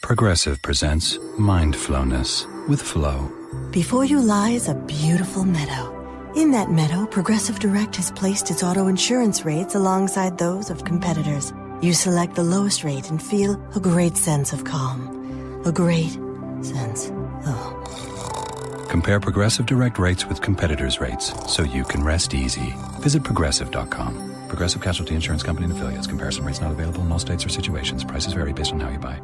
Progressive presents Mindfulness with Flow. Before you lies a beautiful meadow. In that meadow, Progressive Direct has placed its auto insurance rates alongside those of competitors. You select the lowest rate and feel a great sense of calm. A great sense of... Compare Progressive Direct rates with competitors' rates so you can rest easy. Visit Progressive.com. Progressive Casualty Insurance Company and Affiliates. Comparison rates not available in all states or situations. Prices vary based on how you buy.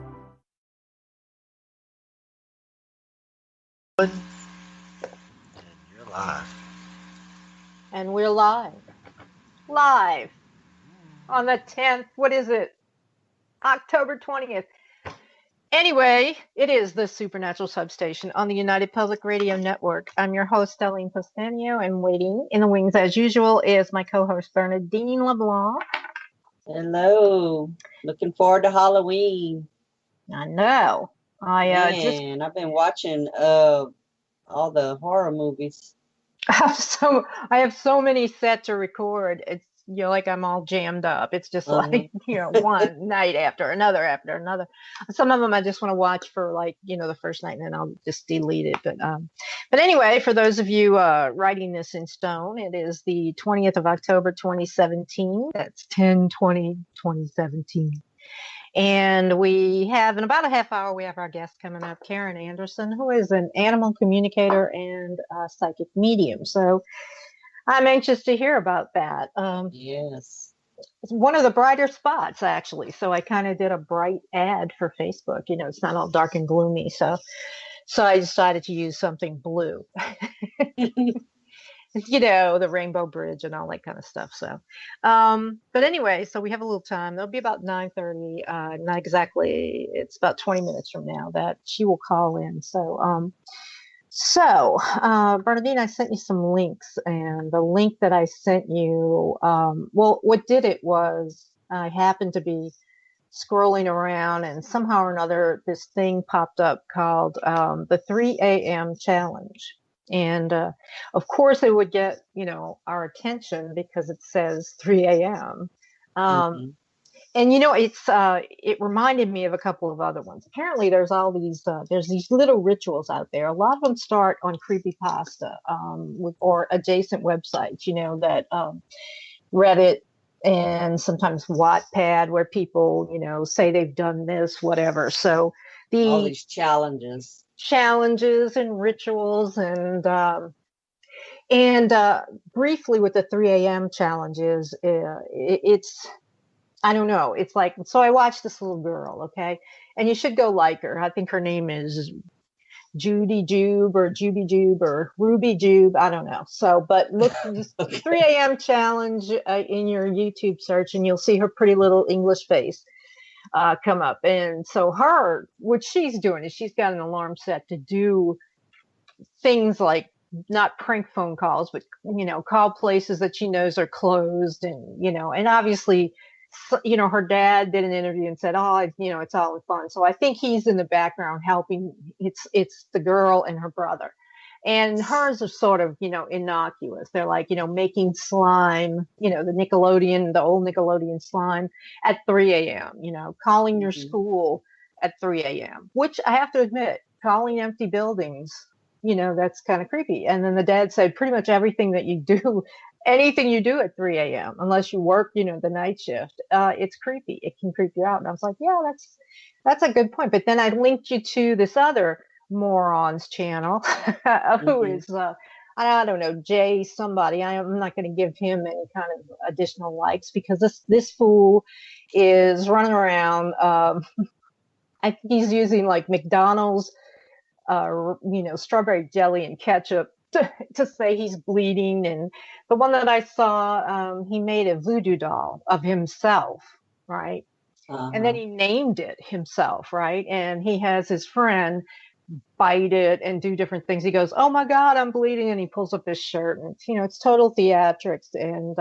And you're live. And we're live. Live on the 10th. What is it? October 20th. Anyway, it is the Supernatural Substation on the United Public Radio Network. I'm your host, Eileen Postanio, and waiting in the wings, as usual, is my co-host, Bernadine LeBlanc. Hello. Looking forward to Halloween. I know. I've been watching all the horror movies. I have so many set to record. It's like I'm all jammed up. It's just like one night after another. Some of them I just want to watch for the first night, and then I'll just delete it. But anyway, for those of you writing this in stone, it is the 20th of October 2017. That's 10/20/2017. And we have, in about a half hour, we have our guest coming up, Karen Anderson, who is an animal communicator and psychic medium. So I'm anxious to hear about that. Yes. It's one of the brighter spots, actually. So I kind of did a bright ad for Facebook. It's not all dark and gloomy. So I decided to use something blue. The Rainbow Bridge and all that kind of stuff. So, but anyway, so we have a little time. There'll be about 9:30, not exactly. It's about 20 minutes from now that she will call in. So, Bernadine, I sent you some links, and the link that I sent you, what did it was I happened to be scrolling around, and somehow or another, this thing popped up called the 3 a.m. challenge. And of course, it would get our attention because it says 3 a.m. And it reminded me of a couple of other ones. Apparently, there's all these there's these little rituals out there. A lot of them start on creepypasta or adjacent websites. That Reddit and sometimes Wattpad, where people say they've done this, whatever. So all these challenges and rituals and briefly with the 3 a.m. challenges, it's I don't know. It's like, so I watched this little girl, okay, and you should go like her. I think her name is Judy Jube or Juby Jube or Ruby Jube. I don't know. So, but look, just 3 a.m. challenge in your YouTube search, and you'll see her pretty little English face come up. And so what she's doing is she's got an alarm set to do things like not prank phone calls, but call places that she knows are closed, and and obviously her dad did an interview and said, it's all fun. So I think he's in the background helping. It's the girl and her brother. And hers are sort of, innocuous. They're like, making slime, the old Nickelodeon slime at 3 a.m., calling your school at 3 a.m., which I have to admit, calling empty buildings, that's kind of creepy. And then the dad said pretty much everything that you do, anything you do at 3 a.m., unless you work, the night shift, it's creepy. It can creep you out. And I was like, yeah, that's a good point. But then I linked you to this other moron's channel who is I don't know, Jay somebody. I'm not going to give him any kind of additional likes because this fool is running around. I think he's using like McDonald's strawberry jelly and ketchup to say he's bleeding. And the one that I saw, he made a voodoo doll of himself, right? And then he named it himself, right? And he has his friend bite it and do different things. He goes, "Oh my God, I'm bleeding," and he pulls up his shirt, and it's total theatrics. And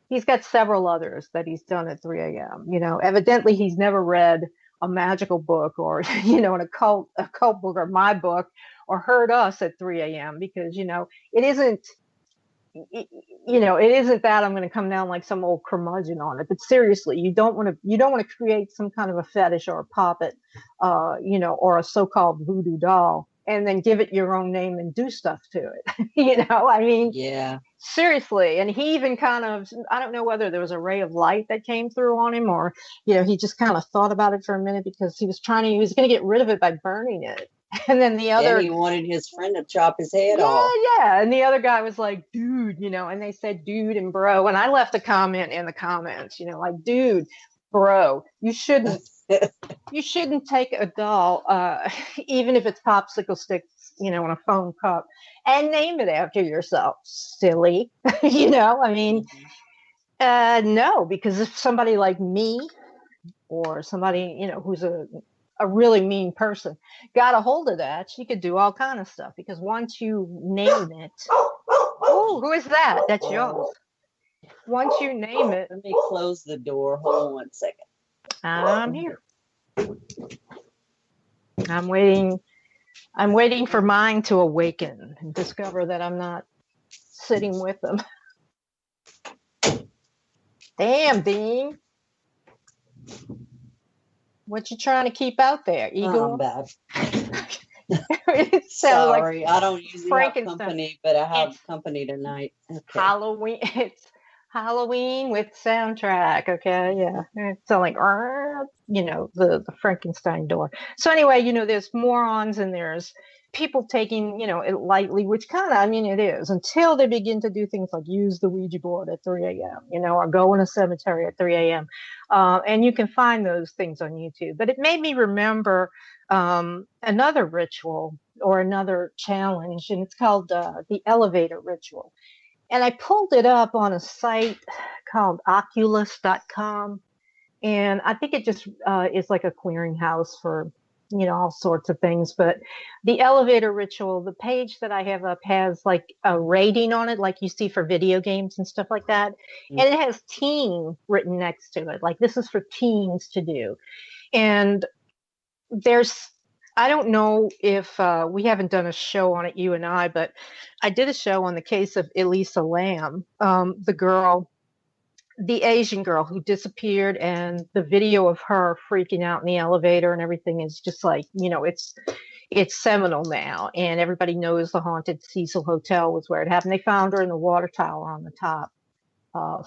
he's got several others that he's done at 3 a.m. Evidently he's never read a magical book or an occult book or my book or heard us at 3 a.m. because it isn't it isn't that I'm going to come down like some old curmudgeon on it, but seriously, you don't want to create some kind of a fetish or a puppet, or a so-called voodoo doll, and then give it your own name and do stuff to it. I mean, Yeah. seriously. And he even kind of, I don't know whether there was a ray of light that came through on him, or he just kind of thought about it for a minute, because he was going to get rid of it by burning it. And then the And other, he wanted his friend to chop his head yeah, off. yeah. And the other guy was like, dude, and they said dude and bro. And I left a comment in the comments, like, dude, bro, you shouldn't take a doll, even if it's popsicle sticks, in a foam cup, and name it after yourself, silly. I mean, no, because if somebody like me, or somebody, who's a really mean person, got a hold of that, she could do all kind of stuff, because once you name it, oh, who is that? That's yours. Once you name it, Let me close the door. Hold on 1 second. I'm here. I'm waiting for mine to awaken and discover that I'm not sitting with them. Damn, Dean. What you trying to keep out there, Igor? I'm back. It sounds Sorry, I don't usually have Frankenstein. company, but I have company tonight. Okay. Halloween. It's Halloween with soundtrack. Okay, yeah. It's like, the Frankenstein door. So anyway, there's morons and there's people taking, it lightly, which kind of, I mean, it is, until they begin to do things like use the Ouija board at 3 a.m., or go in a cemetery at 3 a.m. And you can find those things on YouTube. But it made me remember another ritual or another challenge, and it's called the elevator ritual. And I pulled it up on a site called Oculus.com. And I think it just is like a clearinghouse for, all sorts of things. But the elevator ritual, the page that I have up has like a rating on it, like you see for video games and stuff like that. And it has teen written next to it. Like, this is for teens to do. And I don't know if we haven't done a show on it, you and I, but I did a show on the case of Elisa Lam, the Asian girl who disappeared, and the video of her freaking out in the elevator and everything is just like, it's seminal now, and everybody knows the haunted Cecil Hotel was where it happened. They found her in the water tower on the top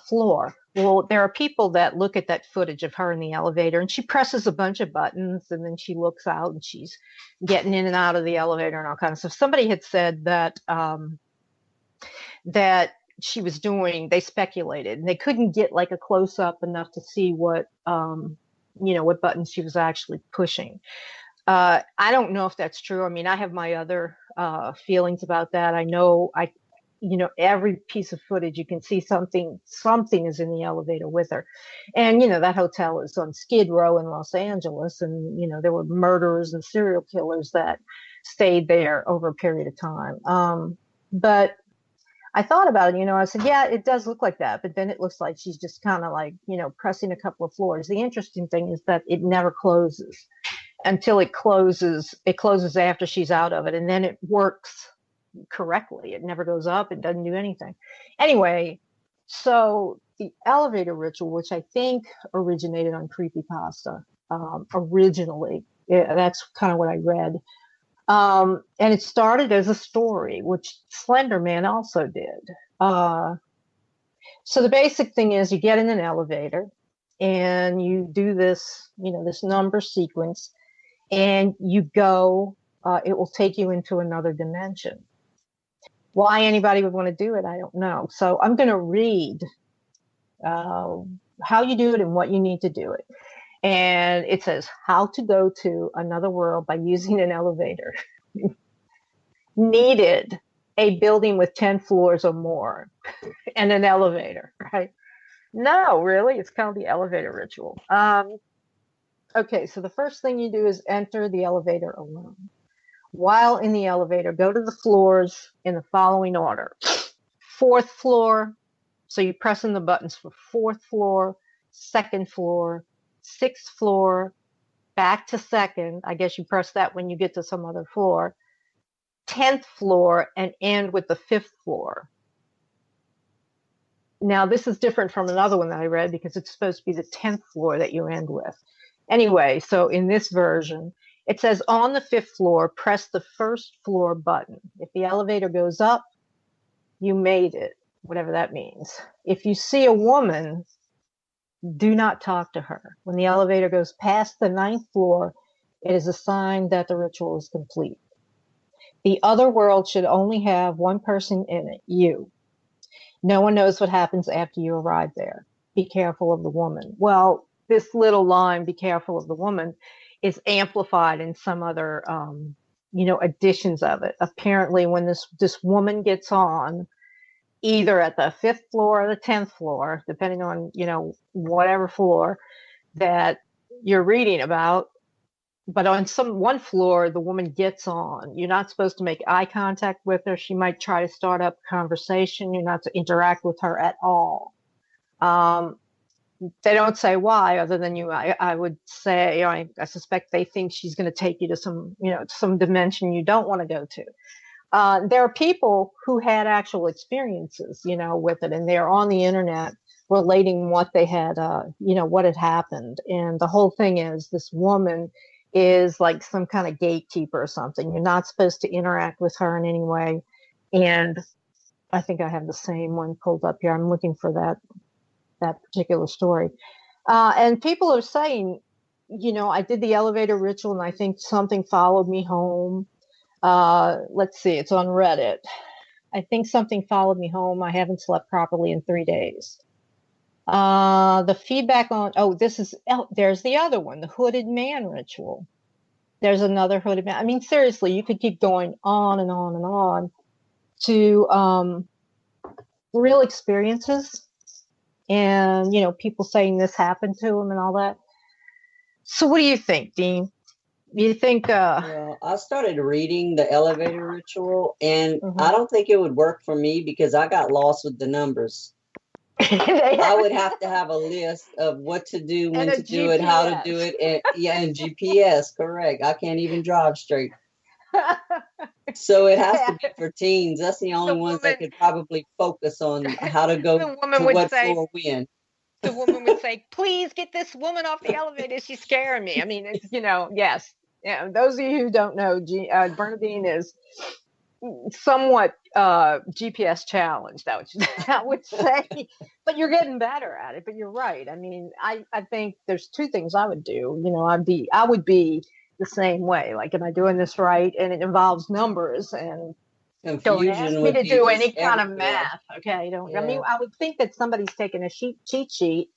floor. Well, there are people that look at that footage of her in the elevator, and she presses a bunch of buttons, and then she looks out and she's getting in and out of the elevator and all kinds of stuff. Somebody had said that that she was doing, they speculated, and they couldn't get like a close up enough to see what what buttons she was actually pushing. I don't know if that's true. I mean, I have my other feelings about that. I know every piece of footage you can see something is in the elevator with her. And that hotel is on Skid Row in Los Angeles, and there were murderers and serial killers that stayed there over a period of time. But I thought about it, I said, yeah, it does look like that, but then it looks like she's just kind of like, pressing a couple of floors. The interesting thing is that it never closes until it closes. It closes after she's out of it, and then it works correctly. It never goes up. It doesn't do anything. Anyway, so the elevator ritual, which I think originated on Creepypasta, originally, that's kind of what I read. And it started as a story, which Slender Man also did. So the basic thing is you get in an elevator and you do this, this number sequence, and you go, it will take you into another dimension. Why anybody would want to do it, I don't know. So I'm going to read how you do it and what you need to do it. And it says how to go to another world by using an elevator. Needed a building with 10 floors or more and an elevator, right? No, really, it's called the elevator ritual. Okay, so the first thing you do is enter the elevator alone. While in the elevator, go to the floors in the following order. 4th floor, so you're pressing the buttons for 4th floor, 2nd floor, 6th floor, back to 2nd. I guess you press that when you get to some other floor. 10th floor, and end with the 5th floor. Now, this is different from another one that I read because it's supposed to be the 10th floor that you end with. Anyway, so in this version, it says on the 5th floor, press the first floor button. If the elevator goes up, you made it, whatever that means. If you see a woman, do not talk to her. When the elevator goes past the 9th floor, it is a sign that the ritual is complete. The other world should only have one person in it, you. No one knows what happens after you arrive there. Be careful of the woman. Well, this little line, be careful of the woman, is amplified in some other, additions of it. Apparently, when this woman gets on, either at the 5th floor or the 10th floor, depending on, whatever floor that you're reading about, but on one floor, the woman gets on. You're not supposed to make eye contact with her. She might try to start up a conversation. You're not to interact with her at all. They don't say why, other than I would say, I suspect they think she's going to take you to some dimension you don't want to go to. There are people who had actual experiences, with it, and they're on the internet relating what they had, what had happened. And the whole thing is this woman is like some kind of gatekeeper or something. You're not supposed to interact with her in any way. And I think I have the same one pulled up here. I'm looking for that particular story. And people are saying, I did the elevator ritual and I think something followed me home. Let's see, it's on Reddit. I think something followed me home. I haven't slept properly in 3 days. The feedback on, there's the other one, the hooded man ritual. There's another hooded man. I mean, seriously, you could keep going on and on and on to real experiences and, people saying this happened to them and all that. So what do you think, Dean? You think Well, I started reading the elevator ritual, and Mhm. I don't think it would work for me because I got lost with the numbers. I would have to have a list of what to do, when to do it, how to do it, and GPS, correct. I can't even drive straight. So it has to be for teens. That's the only ones that could probably focus on how to go to what floor when. The woman would say, please get this woman off the elevator. She's scaring me. I mean, it's, yes. Yeah, those of you who don't know, Bernadine is somewhat GPS challenged, I would say. But you're getting better at it. But you're right. I mean, I think there's two things I would do. I would be the same way. Like, am I doing this right? And it involves numbers and don't ask me to do any kind of math. Okay. I mean, I would think that somebody's taking a cheat sheet.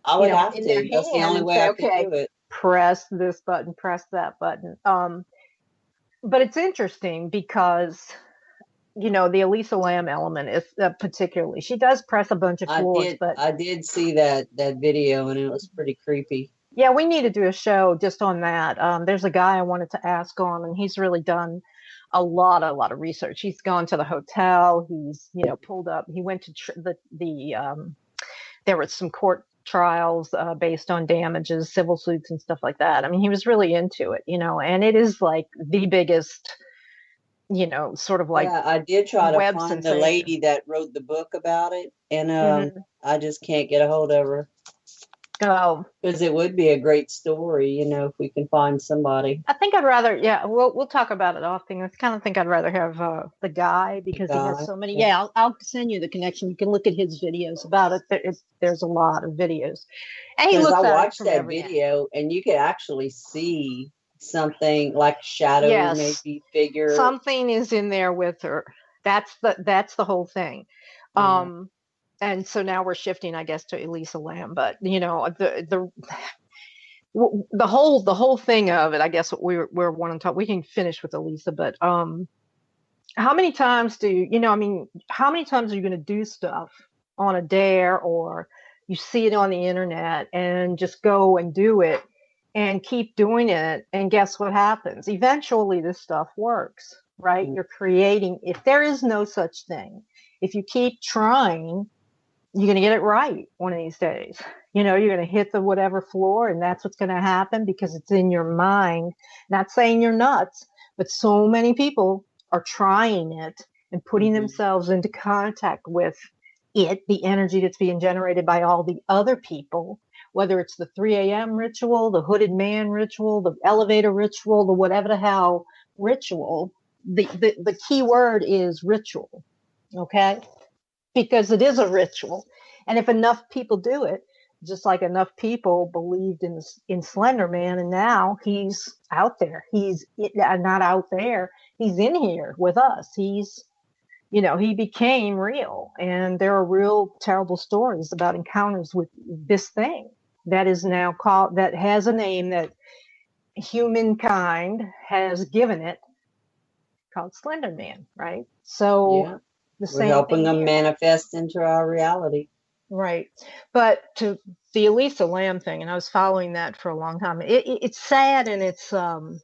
I would have in to. their That's the hand only and way say, I could do it. Press this button, press that button. But it's interesting because, the Elisa Lam element is particularly, she does press a bunch of floors. I did see that video, and it was pretty creepy. Yeah, we need to do a show just on that. There's a guy I wanted to ask on, and he's really done a lot of research. He's gone to the hotel. He's, pulled up. He went to there were some court trials based on damages, civil suits and stuff like that. I mean, he was really into it, and it is like the biggest, sort of like. Yeah, I did try to find the lady that wrote the book about it, and I just can't get a hold of her. Oh, because it would be a great story, if we can find somebody. I think I'd rather, we'll talk about it often. I kind of think I'd rather have the guy because he has so many. Yeah, I'll send you the connection. You can look at his videos about it. There's a lot of videos. And he looks. I watched that video, and you could actually see something like shadow, maybe figure. Something is in there with her. That's the whole thing. And so now we're shifting, I guess, to Elisa Lam. But the whole thing of it, I guess, what we're wanting to talk. We can finish with Elisa, but how many times how many times are you going to do stuff on a dare, or you see it on the internet and just go and do it and keep doing it, and guess what happens? Eventually, this stuff works, right? You're creating. If there is no such thing, if you keep trying, you're going to get it right one of these days. You're going to hit the whatever floor, and that's what's going to happen because it's in your mind. Not saying you're nuts, but so many people are trying it and putting themselves into contact with the energy that's being generated by all the other people, whether it's the 3 a.m. ritual, the hooded man ritual, the elevator ritual, the whatever the hell ritual. The key word is ritual, okay? Because it is a ritual. And if enough people do it, just like enough people believed in Slender Man, and now he's out there. He's not out there. He's in here with us. He became real. And there are real terrible stories about encounters with this thing that is now called, that has a name that humankind has given it, called Slender Man, right? So we're helping them manifest into our reality. Right. But to the Elisa Lam thing, and I was following that for a long time. It's sad, and it's the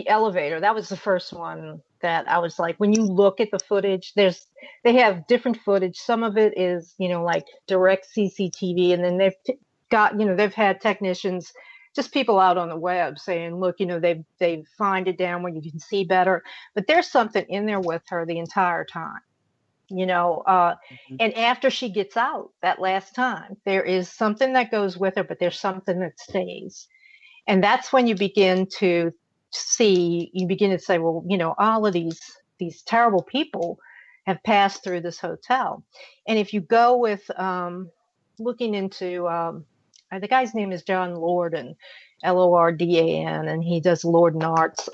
elevator. That was the first one that I was like, when you look at the footage, they have different footage. Some of it is like direct CCTV, and then they've had technicians, just people out on the web saying, look, they've fined it down where you can see better. But there's something in there with her the entire time. And after she gets out that last time, there is something that goes with her, but there's something that stays. And that's when you begin to say, well, all of these terrible people have passed through this hotel. And if you go with looking into, the guy's name is John Lordan, Lordan, and he does Lordan Arts.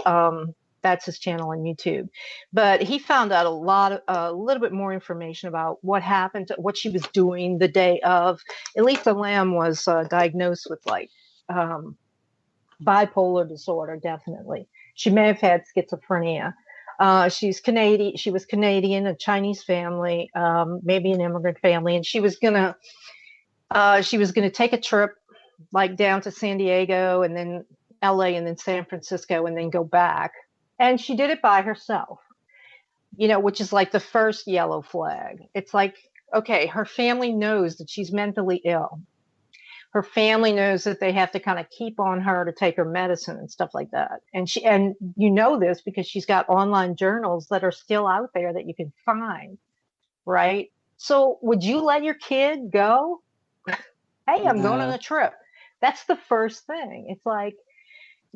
That's his channel on YouTube. But he found out a little bit more information about what happened, what she was doing the day of. Elisa Lam was diagnosed with bipolar disorder, definitely. She may have had schizophrenia. She's Canadian. She was Canadian, a Chinese family, maybe an immigrant family, and she was gonna take a trip down to San Diego and then LA and then San Francisco and then go back. And she did it by herself, which is like the first yellow flag. It's like, okay, her family knows that she's mentally ill. Her family knows that they have to kind of keep on her to take her medicine and stuff like that. And this because she's got online journals that are still out there that you can find, right? So would you let your kid go? Hey, I'm going on a trip. That's the first thing. It's like,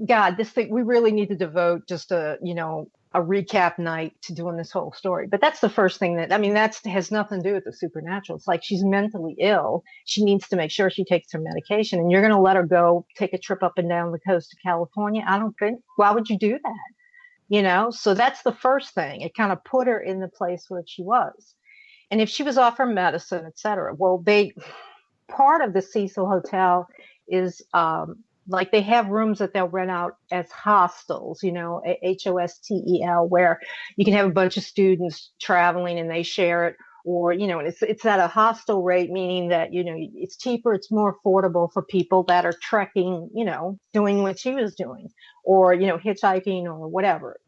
God, this thing, we really need to devote just a recap night to doing this whole story. But that's the first thing that has nothing to do with the supernatural. It's like she's mentally ill. She needs to make sure she takes her medication, and you're going to let her go take a trip up and down the coast of California? I don't think, why would you do that? So that's the first thing. It kind of put her in the place where she was. And if she was off her medicine, etc. Well, part of the Cecil Hotel is, they have rooms that they'll rent out as hostels, HOSTEL, where you can have a bunch of students traveling and they share it, or, it's at a hostel rate, meaning that, it's cheaper, it's more affordable for people that are trekking, doing what she was doing, or, hitchhiking or whatever,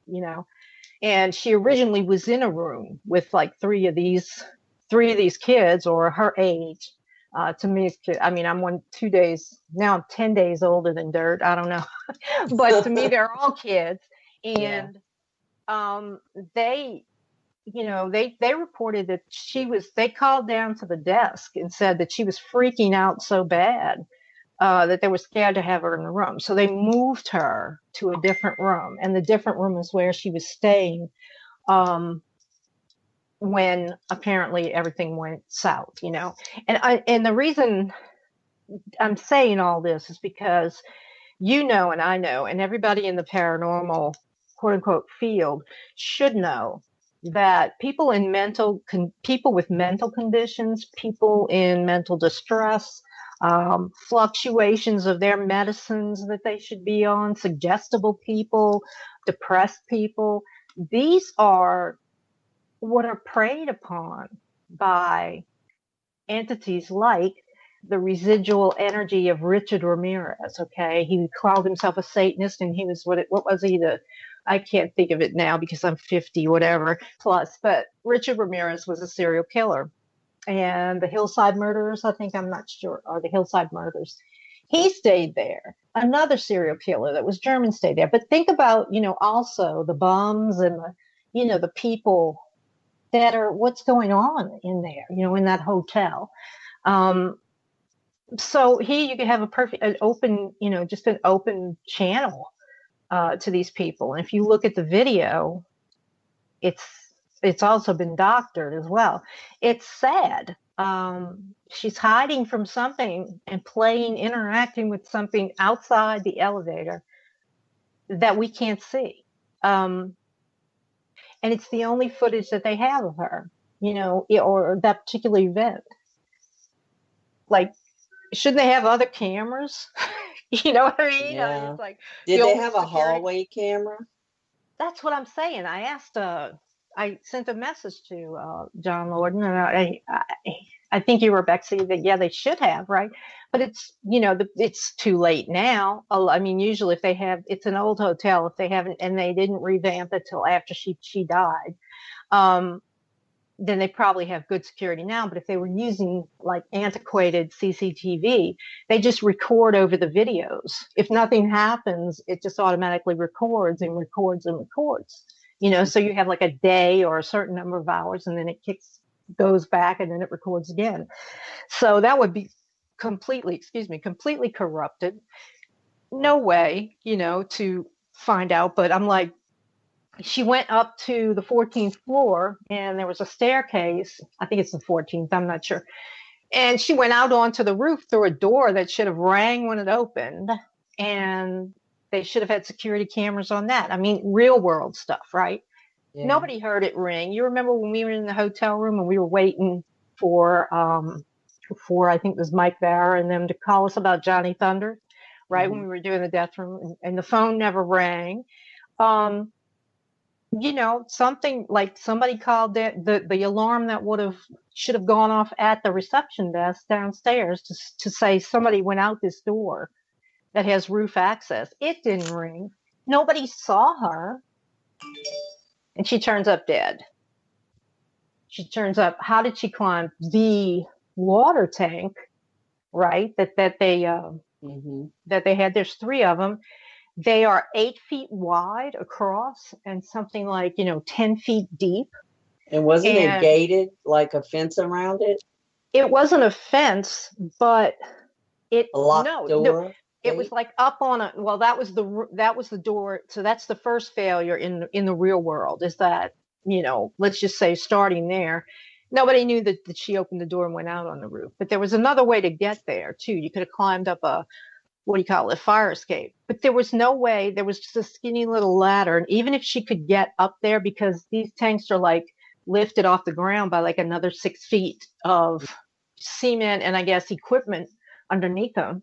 And she originally was in a room with three of these kids, or her age. To me, I'm 2 days now. I'm 10 days older than dirt. I don't know, but to me, they're all kids, and they reported that they called down to the desk and said that she was freaking out so bad that they were scared to have her in the room. So they moved her to a different room, and the different room is where she was staying when apparently everything went south, And the reason I'm saying all this is because and I know, and everybody in the paranormal, quote unquote, field should know that people with mental conditions, people in mental distress, fluctuations of their medicines that they should be on, suggestible people, depressed people, these are what are preyed upon by entities like the residual energy of Richard Ramirez. Okay, he called himself a Satanist, and he was what was he? I can't think of it now because I'm 50, whatever plus. But Richard Ramirez was a serial killer, and the Hillside Murderers, I'm not sure, or the Hillside Murders. He stayed there. Another serial killer that was German stayed there. But think about, also the bums and the people that are what's going on in there, in that hotel. So here you can have an open, just an open channel to these people. And if you look at the video, it's also been doctored as well. It's sad. She's hiding from something and interacting with something outside the elevator that we can't see. And it's the only footage that they have of her, or that particular event. Like, shouldn't they have other cameras? You know what I mean? Yeah. I mean, it's like, did they have a hallway camera? That's what I'm saying. I asked, I sent a message to John Lorden, and I think you were Bexy that, yeah, they should have, right? But it's, it's too late now. I mean, usually if they have, it's an old hotel, if they haven't, and they didn't revamp it till after she died, then they probably have good security now. But if they were using like antiquated CCTV, they just record over the videos. If nothing happens, it just automatically records and records and records. So you have like a day or a certain number of hours, and then it goes back, and then it records again. So that would be completely corrupted. No way, to find out. But I'm like, she went up to the 14th floor, and there was a staircase. I think it's the 14th. I'm not sure. And she went out onto the roof through a door that should have rang when it opened. And they should have had security cameras on that. I mean, real world stuff, right? Yeah. Nobody heard it ring. You remember when we were in the hotel room and we were waiting for I think it was Mike Barra and them to call us about Johnny Thunder, right? Mm-hmm. When we were doing the death room, and the phone never rang. Something like somebody called the alarm that should have gone off at the reception desk downstairs to say somebody went out this door that has roof access. It didn't ring. Nobody saw her. And she turns up dead. She turns up. How did she climb the water tank, right? That they had. There's 3 of them. They are 8 feet wide across and something like 10 feet deep. And wasn't it gated, like a fence around it? It wasn't a fence, but a locked door. No, it was like up on a. Well, that was the door. So that's the first failure in the real world. Is that let's just say starting there. Nobody knew that she opened the door and went out on the roof. But there was another way to get there too. You could have climbed up a fire escape. But there was no way. There was just a skinny little ladder. And even if she could get up there, because these tanks are like lifted off the ground by like another 6 feet of cement and I guess equipment underneath them,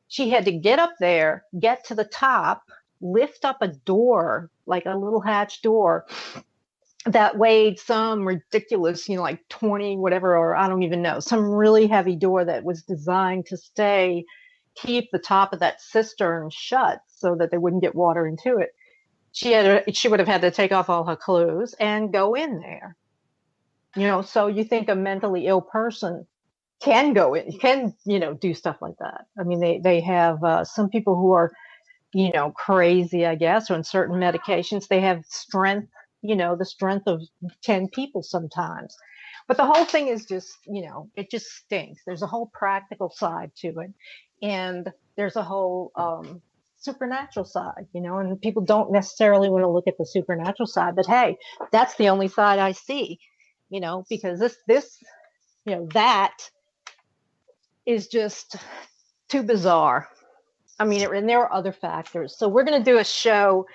she had to get up there, get to the top, lift up a door, like a little hatch door that weighed some ridiculous, like 20, whatever, or I don't even know, some really heavy door that was designed to keep the top of that cistern shut so that they wouldn't get water into it. She would have had to take off all her clothes and go in there. So you think a mentally ill person can go in, do stuff like that. I mean, they have some people who are, crazy, I guess, or on certain medications. They have strength, the strength of 10 people sometimes. But the whole thing is just, it just stinks. There's a whole practical side to it. And there's a whole supernatural side, and people don't necessarily want to look at the supernatural side. But hey, that's the only side I see, because this, that is just too bizarre. I mean, and there are other factors. So we're going to do a show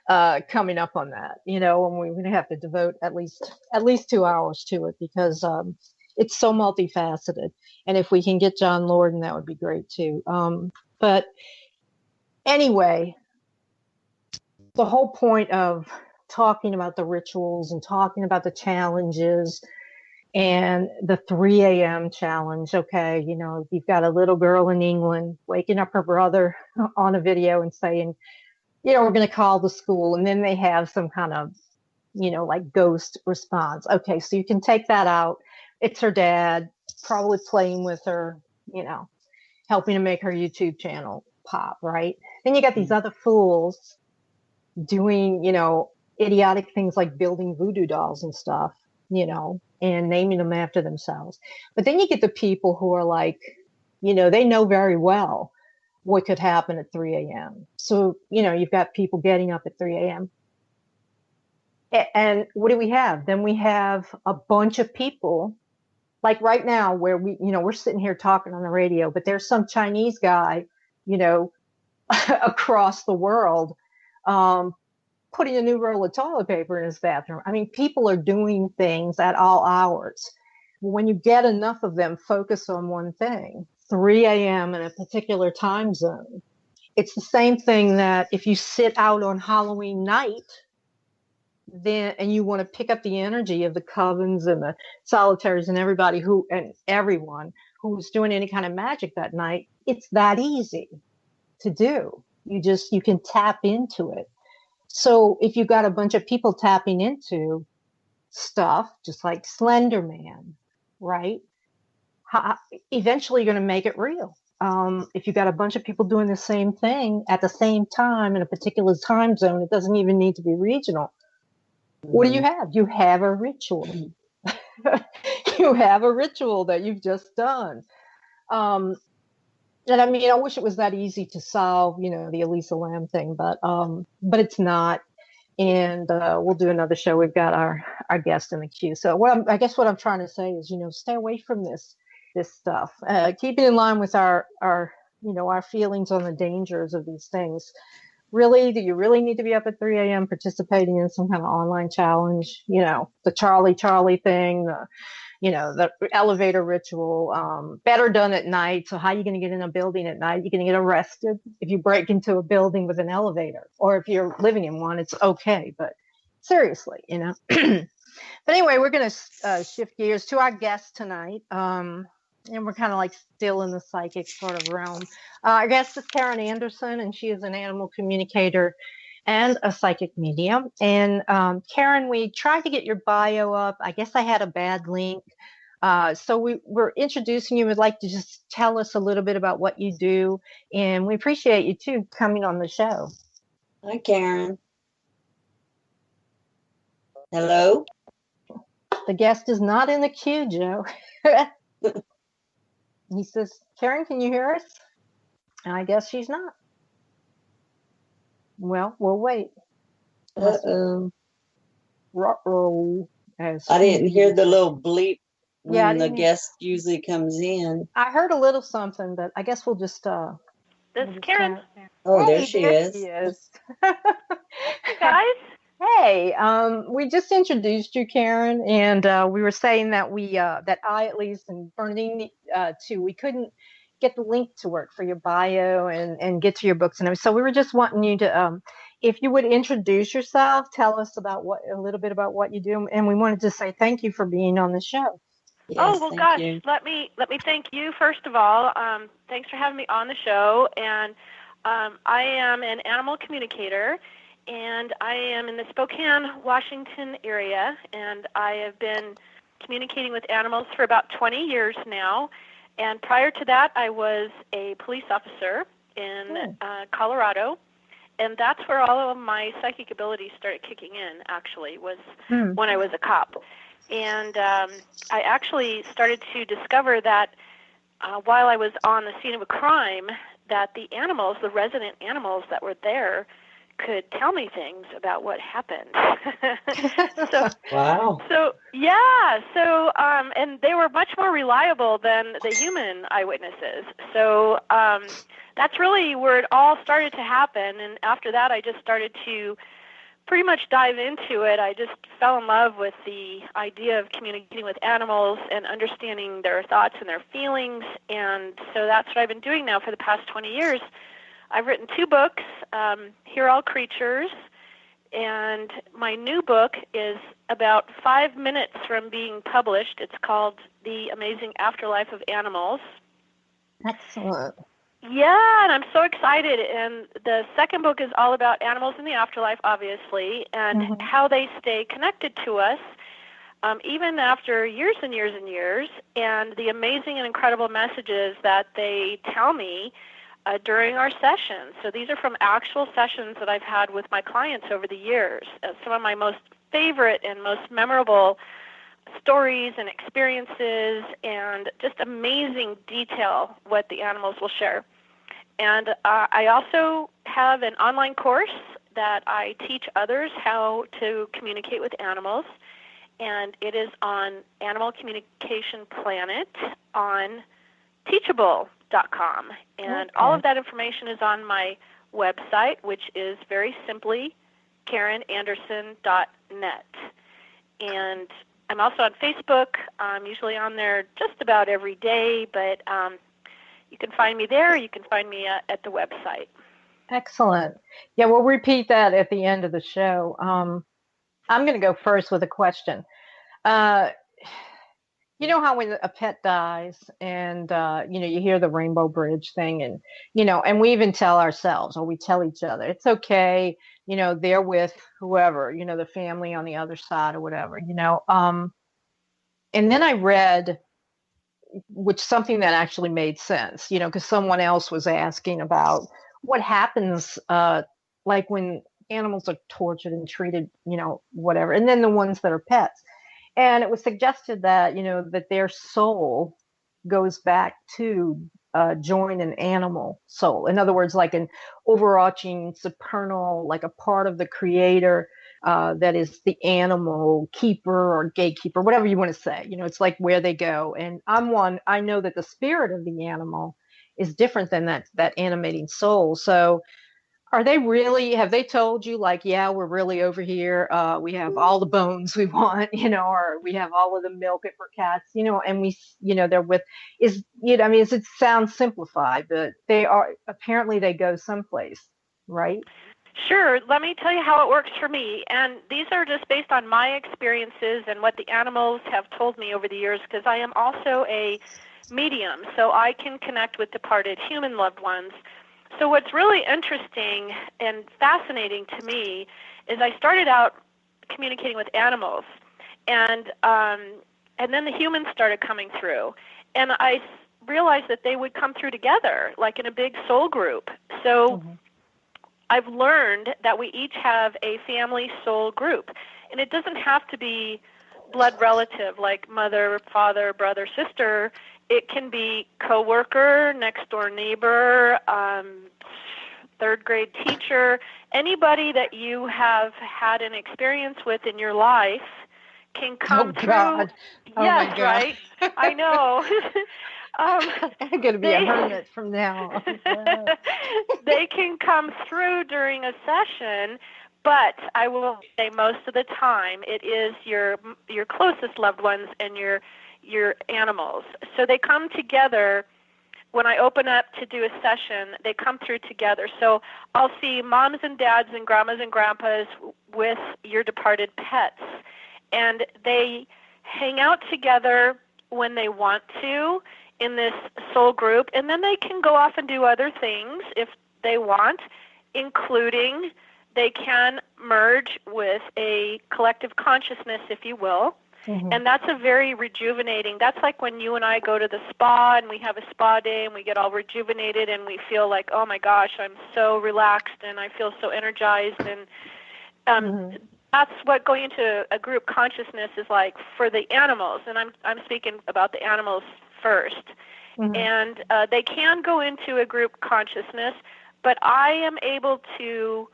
coming up on that, and we're going to have to devote at least 2 hours to it because it's so multifaceted. And if we can get John Lorden, that would be great too. But anyway, the whole point of talking about the rituals and talking about the challenges and the 3 a.m. challenge. Okay, you've got a little girl in England waking up her brother on a video and saying, we're going to call the school. And then they have some kind of, like ghost response. Okay, so you can take that out. It's her dad probably playing with her, helping to make her YouTube channel pop, right? Then you got these other fools doing, idiotic things like building voodoo dolls and stuff, and naming them after themselves. But then you get the people who are like, they know very well what could happen at 3 a.m. So, you've got people getting up at 3 a.m. And what do we have? Then we have a bunch of people, like right now where we're sitting here talking on the radio, but there's some Chinese guy, across the world, putting a new roll of toilet paper in his bathroom. I mean, people are doing things at all hours. When you get enough of them focused on one thing, 3 a.m. in a particular time zone, it's the same thing that if you sit out on Halloween night, and you want to pick up the energy of the covens and the solitaires and everyone who's doing any kind of magic that night, it's that easy to do. You can tap into it. So if you've got a bunch of people tapping into stuff, just like Slender Man, right? Eventually you're going to make it real. If you've got a bunch of people doing the same thing at the same time in a particular time zone, it doesn't even need to be regional. What do you have? You have a ritual. You have a ritual that you've just done. And I mean, I wish it was that easy to solve, the Elisa Lam thing, but it's not. And we'll do another show. We've got our guest in the queue. So I guess what I'm trying to say is, stay away from this stuff. Keep it in line with our feelings on the dangers of these things. Really, do you really need to be up at 3 a.m. participating in some kind of online challenge? The Charlie thing, the elevator ritual, better done at night. So how are you going to get in a building at night? You're going to get arrested if you break into a building with an elevator, or if you're living in one, it's okay. But seriously, But anyway, we're going to shift gears to our guest tonight. And we're kind of like still in the psychic sort of realm. Our guest is Karen Anderson, and she is an animal communicator and a psychic medium. And Karen, we tried to get your bio up. I guess I had a bad link. So we're introducing you. We'd like to just tell us a little bit about what you do. And we appreciate you, too, coming on the show. Hi, Karen. Hello? The guest is not in the queue, Joe. He says, Karen, can you hear us? And I guess she's not. Well, we'll wait. Uh-oh. Ruh-roh. I didn't hear the little bleep when the guest usually comes in. I heard a little something, but I guess we'll just... This is Karen. Oh, there she is. She is. Guys? Hey, we just introduced you, Karen, and we were saying that that I, at least, and Bernadine, too, we couldn't get the link to work for your bio and get to your books and everything. So we were just wanting you to, if you would introduce yourself, tell us about a little bit about what you do, and we wanted to say thank you for being on the show. Yes, gosh, you. let me thank you first of all. Thanks for having me on the show, and I am an animal communicator. And I am in the Spokane, Washington area, and I have been communicating with animals for about 20 years now. And prior to that, I was a police officer in Colorado, and that's where all of my psychic abilities started kicking in, actually, was when I was a cop. And I actually started to discover that while I was on the scene of a crime, that the animals, the resident animals that were there, could tell me things about what happened. Wow. So yeah. So and they were much more reliable than the human eyewitnesses. So that's really where it all started to happen. And after that, I just started to pretty much dive into it. I just fell in love with the idea of communicating with animals and understanding their thoughts and their feelings. And so that's what I've been doing now for the past 20 years. I've written 2 books, Hear All Creatures, and my new book is about 5 minutes from being published. It's called The Amazing Afterlife of Animals. Excellent. Yeah, and I'm so excited. And the second book is all about animals in the afterlife, obviously, and how they stay connected to us, even after years and years and years, and the amazing and incredible messages that they tell me during our sessions. So these are from actual sessions that I've had with my clients over the years. Some of my most favorite and most memorable stories and experiences and just amazing detail what the animals will share. And I also have an online course that I teach others how to communicate with animals, and it is on Animal Communication Planet on Teachable.com. And all of that information is on my website, which is very simply KarenAnderson.net. And I'm also on Facebook. I'm usually on there just about every day, but you can find me there. You can find me at the website. Excellent. Yeah, we'll repeat that at the end of the show. I'm going to go first with a question. You know how when a pet dies and, you hear the Rainbow Bridge thing and, and we even tell ourselves or we tell each other, it's okay, they're with whoever, the family on the other side or whatever, and then I read something that actually made sense, because someone else was asking about what happens, like when animals are tortured and treated, whatever, and then the ones that are pets. And it was suggested that, that their soul goes back to join an animal soul. In other words, like an overarching supernal, like a part of the creator that is the animal keeper or gatekeeper, whatever you want to say. It's like where they go. And I know that the spirit of the animal is different than that animating soul. So have they told you like, yeah, we're really over here. We have all the bones we want, or we have all of the milk for cats, and they're with it sounds simplified, but apparently they go someplace, right? Sure. Let me tell you how it works for me. And these are just based on my experiences and what the animals have told me over the years, because I am also a medium, so I can connect with departed human loved ones. So what's really interesting and fascinating to me is I started out communicating with animals, and then the humans started coming through, and I realized that they would come through together, like in a big soul group. So I've learned that we each have a family soul group, and it doesn't have to be blood relative like mother, father, brother, sister. It can be coworker, next door neighbor, third grade teacher, anybody that you have had an experience with in your life can come through. God. Oh yes, my God. Right? I know. I'm going to be a hermit from now on. They can come through during a session, but I will say most of the time it is your closest loved ones and your animals. So they come together. When I open up to do a session, they come through together. So I'll see moms and dads and grandmas and grandpas with your departed pets, and they hang out together when they want to in this soul group, and then they can go off and do other things if they want, including they can merge with a collective consciousness, if you will. And that's a very rejuvenating, that's like when you and I go to the spa and we have a spa day and we get all rejuvenated and we feel like, oh my gosh, I'm so relaxed and I feel so energized. And that's what going into a group consciousness is like for the animals. And I'm speaking about the animals first. And they can go into a group consciousness, but I am able to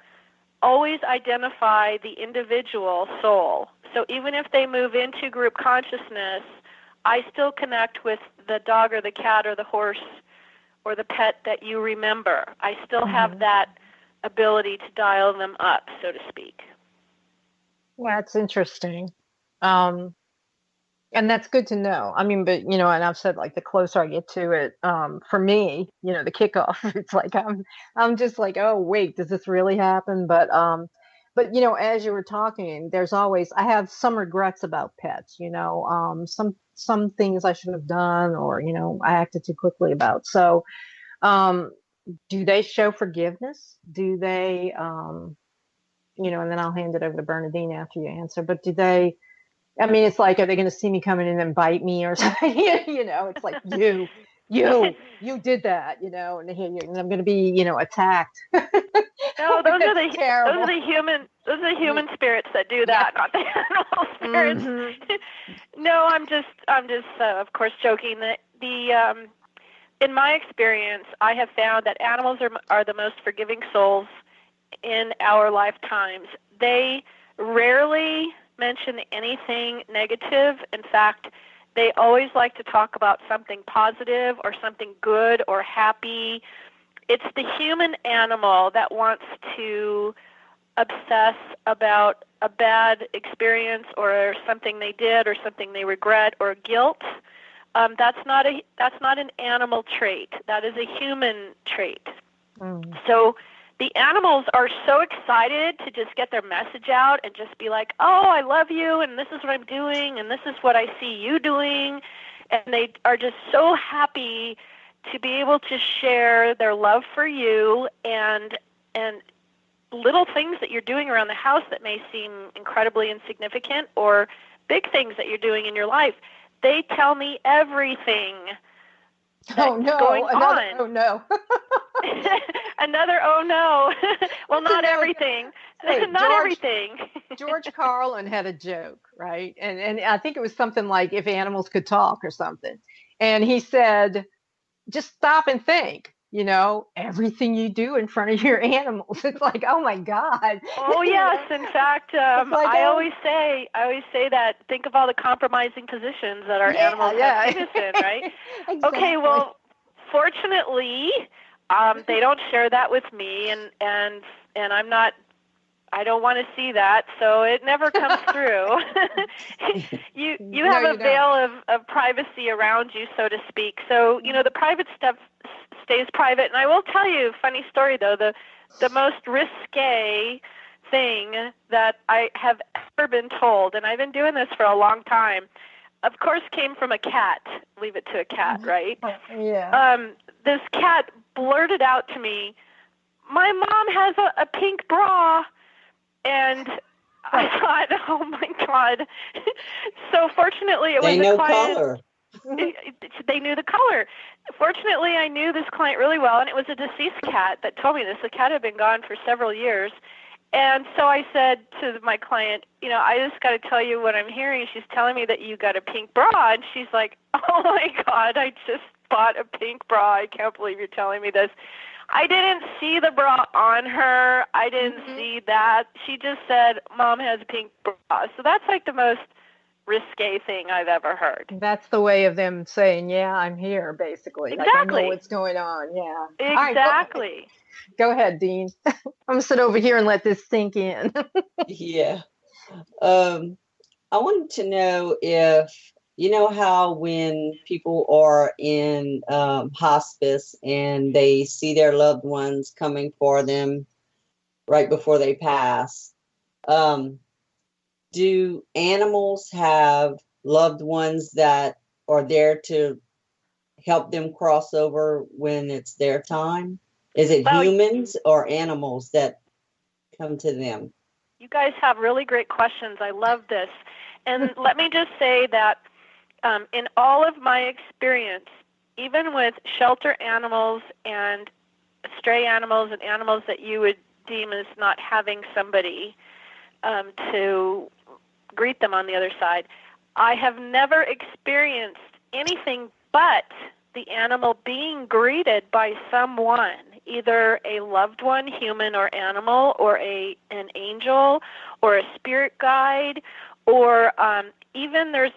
always identify the individual soul. So even if they move into group consciousness, I still connect with the dog or the cat or the horse or the pet that you remember. I still have that ability to dial them up, so to speak. That's interesting. And that's good to know. I mean, but, and I've said like the closer I get to it, for me, the kickoff, it's like, I'm just like, oh, wait, does this really happen? But, as you were talking, I have some regrets about pets, some things I should have done or, I acted too quickly about. So, do they show forgiveness? Do they, and then I'll hand it over to Bernadine after you answer, but do they, I mean, it's like, are they going to see me coming in and bite me or something? It's like, You did that, and I'm going to be, attacked. No, those are the human spirits that do that, not the animal spirits. Mm-hmm. No, I'm just of course joking. That in my experience, I have found that animals are the most forgiving souls in our lifetimes. They rarely mention anything negative. In fact, they always like to talk about something positive or something good or happy. It's the human animal that wants to obsess about a bad experience or something they did or something they regret or guilt. That's not an animal trait. That is a human trait. So the animals are so excited to just get their message out and just be like, oh, I love you, and this is what I'm doing, and this is what I see you doing. And they are just so happy to be able to share their love for you and little things that you're doing around the house that may seem incredibly insignificant or big things that you're doing in your life. They tell me everything that's going on. Oh, no. Another oh no. Well, not everything. Not everything. George Carlin had a joke, right? And I think it was something like if animals could talk or something. And he said, just stop and think, everything you do in front of your animals. It's like, oh my God. Oh yes. In fact, I always say that think of all the compromising positions that our animals have put us in, right? Exactly. Okay, well, fortunately, they don't share that with me, and I don't want to see that, so it never comes through. You have a veil of privacy around you, so to speak. So, the private stuff stays private. And I will tell you a funny story, though. The most risque thing that I have ever been told, and I've been doing this for a long time, of course, came from a cat. Leave it to a cat, right? Yeah. This cat blurted out to me, my mom has a pink bra. And I thought, oh my God. So fortunately, it was a client. Color. They knew the color. Fortunately, I knew this client really well, and it was a deceased cat that told me this. The cat had been gone for several years. And so I said to my client, I just got to tell you what I'm hearing. She's telling me that you got a pink bra. And she's like, oh my God, I just bought a pink bra. I can't believe you're telling me this. I didn't see the bra on her. I didn't see that. She just said, Mom has a pink bra. So that's like the most risque thing I've ever heard. That's the way of them saying, yeah, I'm here, basically. Exactly. Like, I know what's going on. Yeah. Exactly. Right, go ahead, Dean. I'm going to sit over here and let this sink in. Yeah. I wanted to know if, how when people are in hospice and they see their loved ones coming for them right before they pass, do animals have loved ones that are there to help them cross over when it's their time? Is it humans or animals that come to them? You guys have really great questions. I love this. And let me just say that in all of my experience, even with shelter animals and stray animals and animals that you would deem as not having somebody to greet them on the other side, I have never experienced anything but the animal being greeted by someone, either a loved one, human or animal, or an angel, or a spirit guide, or even there's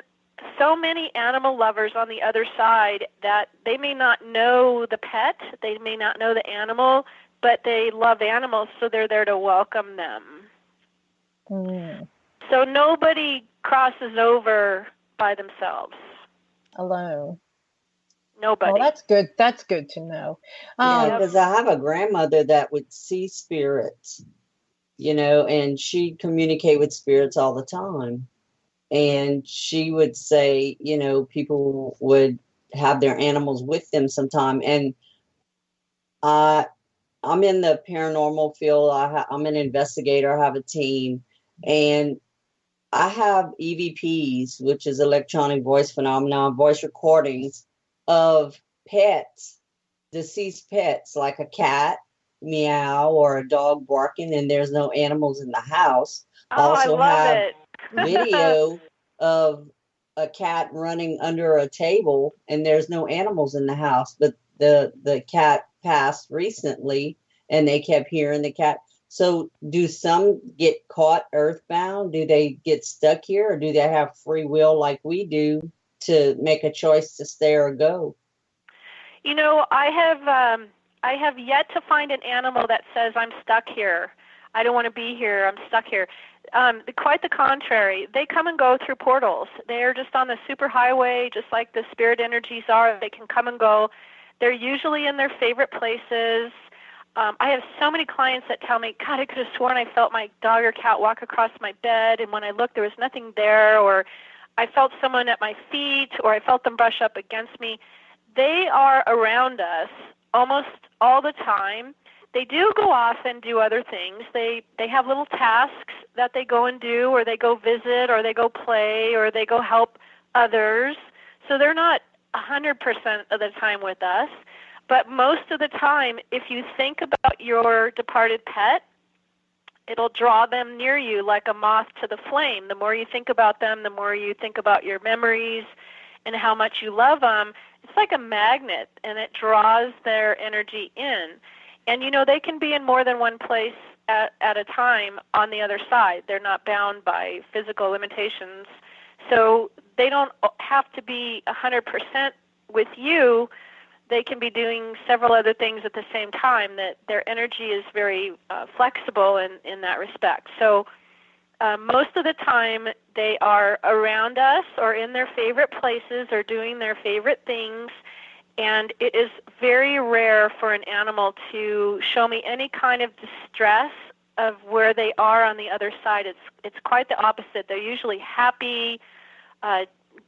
so many animal lovers on the other side that they may not know the pet, they may not know the animal, but they love animals, so they're there to welcome them. So nobody crosses over by themselves. Alone. Nobody. Well, that's good. That's good to know. Yeah, because I have a grandmother that would see spirits, and she'd communicate with spirits all the time. And she would say, people would have their animals with them sometime. And I'm in the paranormal field. I'm an investigator. I have a team. And I have EVPs, which is electronic voice phenomenon, voice recordings of pets, deceased pets, like a cat meow or a dog barking, and there's no animals in the house. Oh, I love it. Video of a cat running under a table, and there's no animals in the house, but the cat passed recently, and they kept hearing the cat. So do some get caught earthbound? Do they get stuck here, or do they have free will like we do to make a choice to stay or go? You know, I have yet to find an animal that says, I'm stuck here. I don't want to be here. I'm stuck here. Quite the contrary. They come and go through portals. They're just on the superhighway, just like the spirit energies are. They can come and go. They're usually in their favorite places. I have so many clients that tell me, God, I could have sworn I felt my dog or cat walk across my bed, and when I looked, there was nothing there, or I felt someone at my feet, or I felt them brush up against me. They are around us almost all the time. They do go off and do other things. They have little tasks that they go and do, or they go visit, or they go play, or they go help others. So they're not 100% of the time with us. But most of the time, if you think about your departed pet, it'll draw them near you like a moth to the flame. The more you think about them, the more you think about your memories and how much you love them. It's like a magnet, and it draws their energy in. And, you know, they can be in more than one place at a time on the other side. They're not bound by physical limitations. So they don't have to be 100% with you. They can be doing several other things at the same time. That their energy is very flexible in that respect. So most of the time they are around us or in their favorite places or doing their favorite things. And it is very rare for an animal to show me any kind of distress of where they are on the other side. It's quite the opposite. They're usually happy,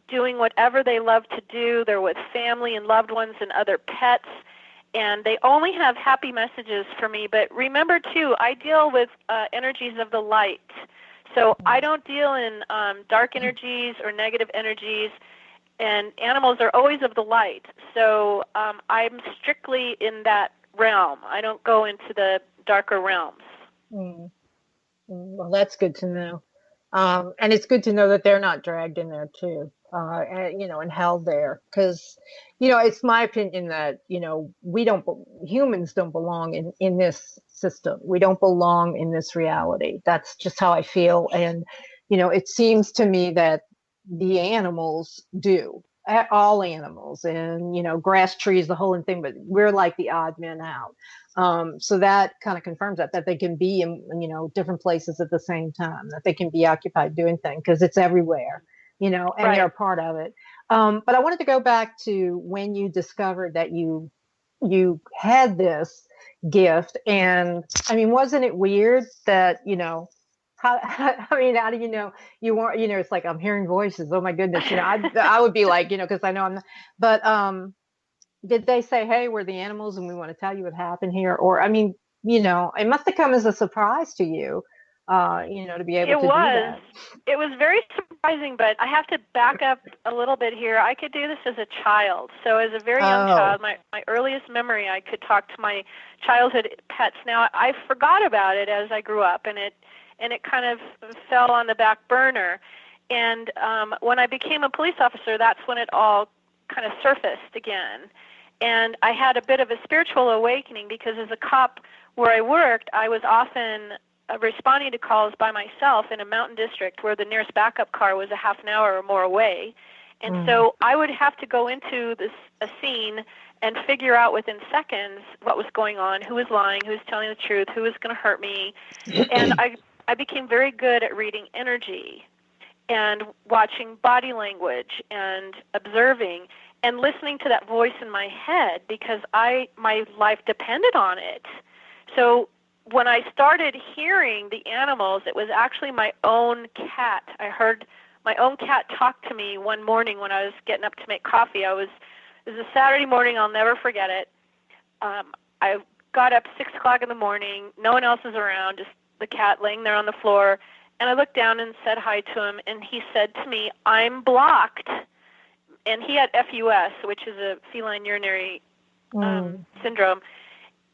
doing whatever they love to do. They're with family and loved ones and other pets, and they only have happy messages for me. But remember, too, I deal with energies of the light. So I don't deal in dark energies or negative energies, and animals are always of the light. So I'm strictly in that realm. I don't go into the darker realms. Well, that's good to know. And it's good to know that they're not dragged in there too, and held there. Because, it's my opinion that, humans don't belong in this system. We don't belong in this reality. That's just how I feel. And, it seems to me that the animals do. All animals, and grass, trees, the whole thing, but we're like the odd men out. So that kind of confirms that they can be in different places at the same time, that they can be occupied doing things because it's everywhere, and Right. They're a part of it. But I wanted to go back to when you discovered that you had this gift, and I mean, wasn't it weird that how do you know you weren't? It's like I'm hearing voices. Oh my goodness, I would be like, because I know I'm not. But did they say, "Hey, we're the animals, and we want to tell you what happened here"? Or I mean, it must have come as a surprise to you, to be able to do that. It was very surprising, but I have to back up a little bit here. I could do this as a child. So as a very young child, my earliest memory, I could talk to my childhood pets. Now, I forgot about it as I grew up, and it kind of fell on the back burner. And when I became a police officer, that's when it all kind of surfaced again. And I had a bit of a spiritual awakening because as a cop where I worked, I was often responding to calls by myself in a mountain district where the nearest backup car was a half an hour or more away. And so I would have to go into a scene and figure out within seconds what was going on, who was lying, who was telling the truth, who was going to hurt me. And I became very good at reading energy and watching body language and observing and listening to that voice in my head because my life depended on it. So when I started hearing the animals, it was actually my own cat. I heard my own cat talk to me one morning when I was getting up to make coffee. It was a Saturday morning. I'll never forget it. I got up 6 o'clock in the morning. No one else is around, just the cat laying there on the floor. And I looked down and said hi to him, and he said to me, "I'm blocked." and he had FUS, which is a feline urinary syndrome.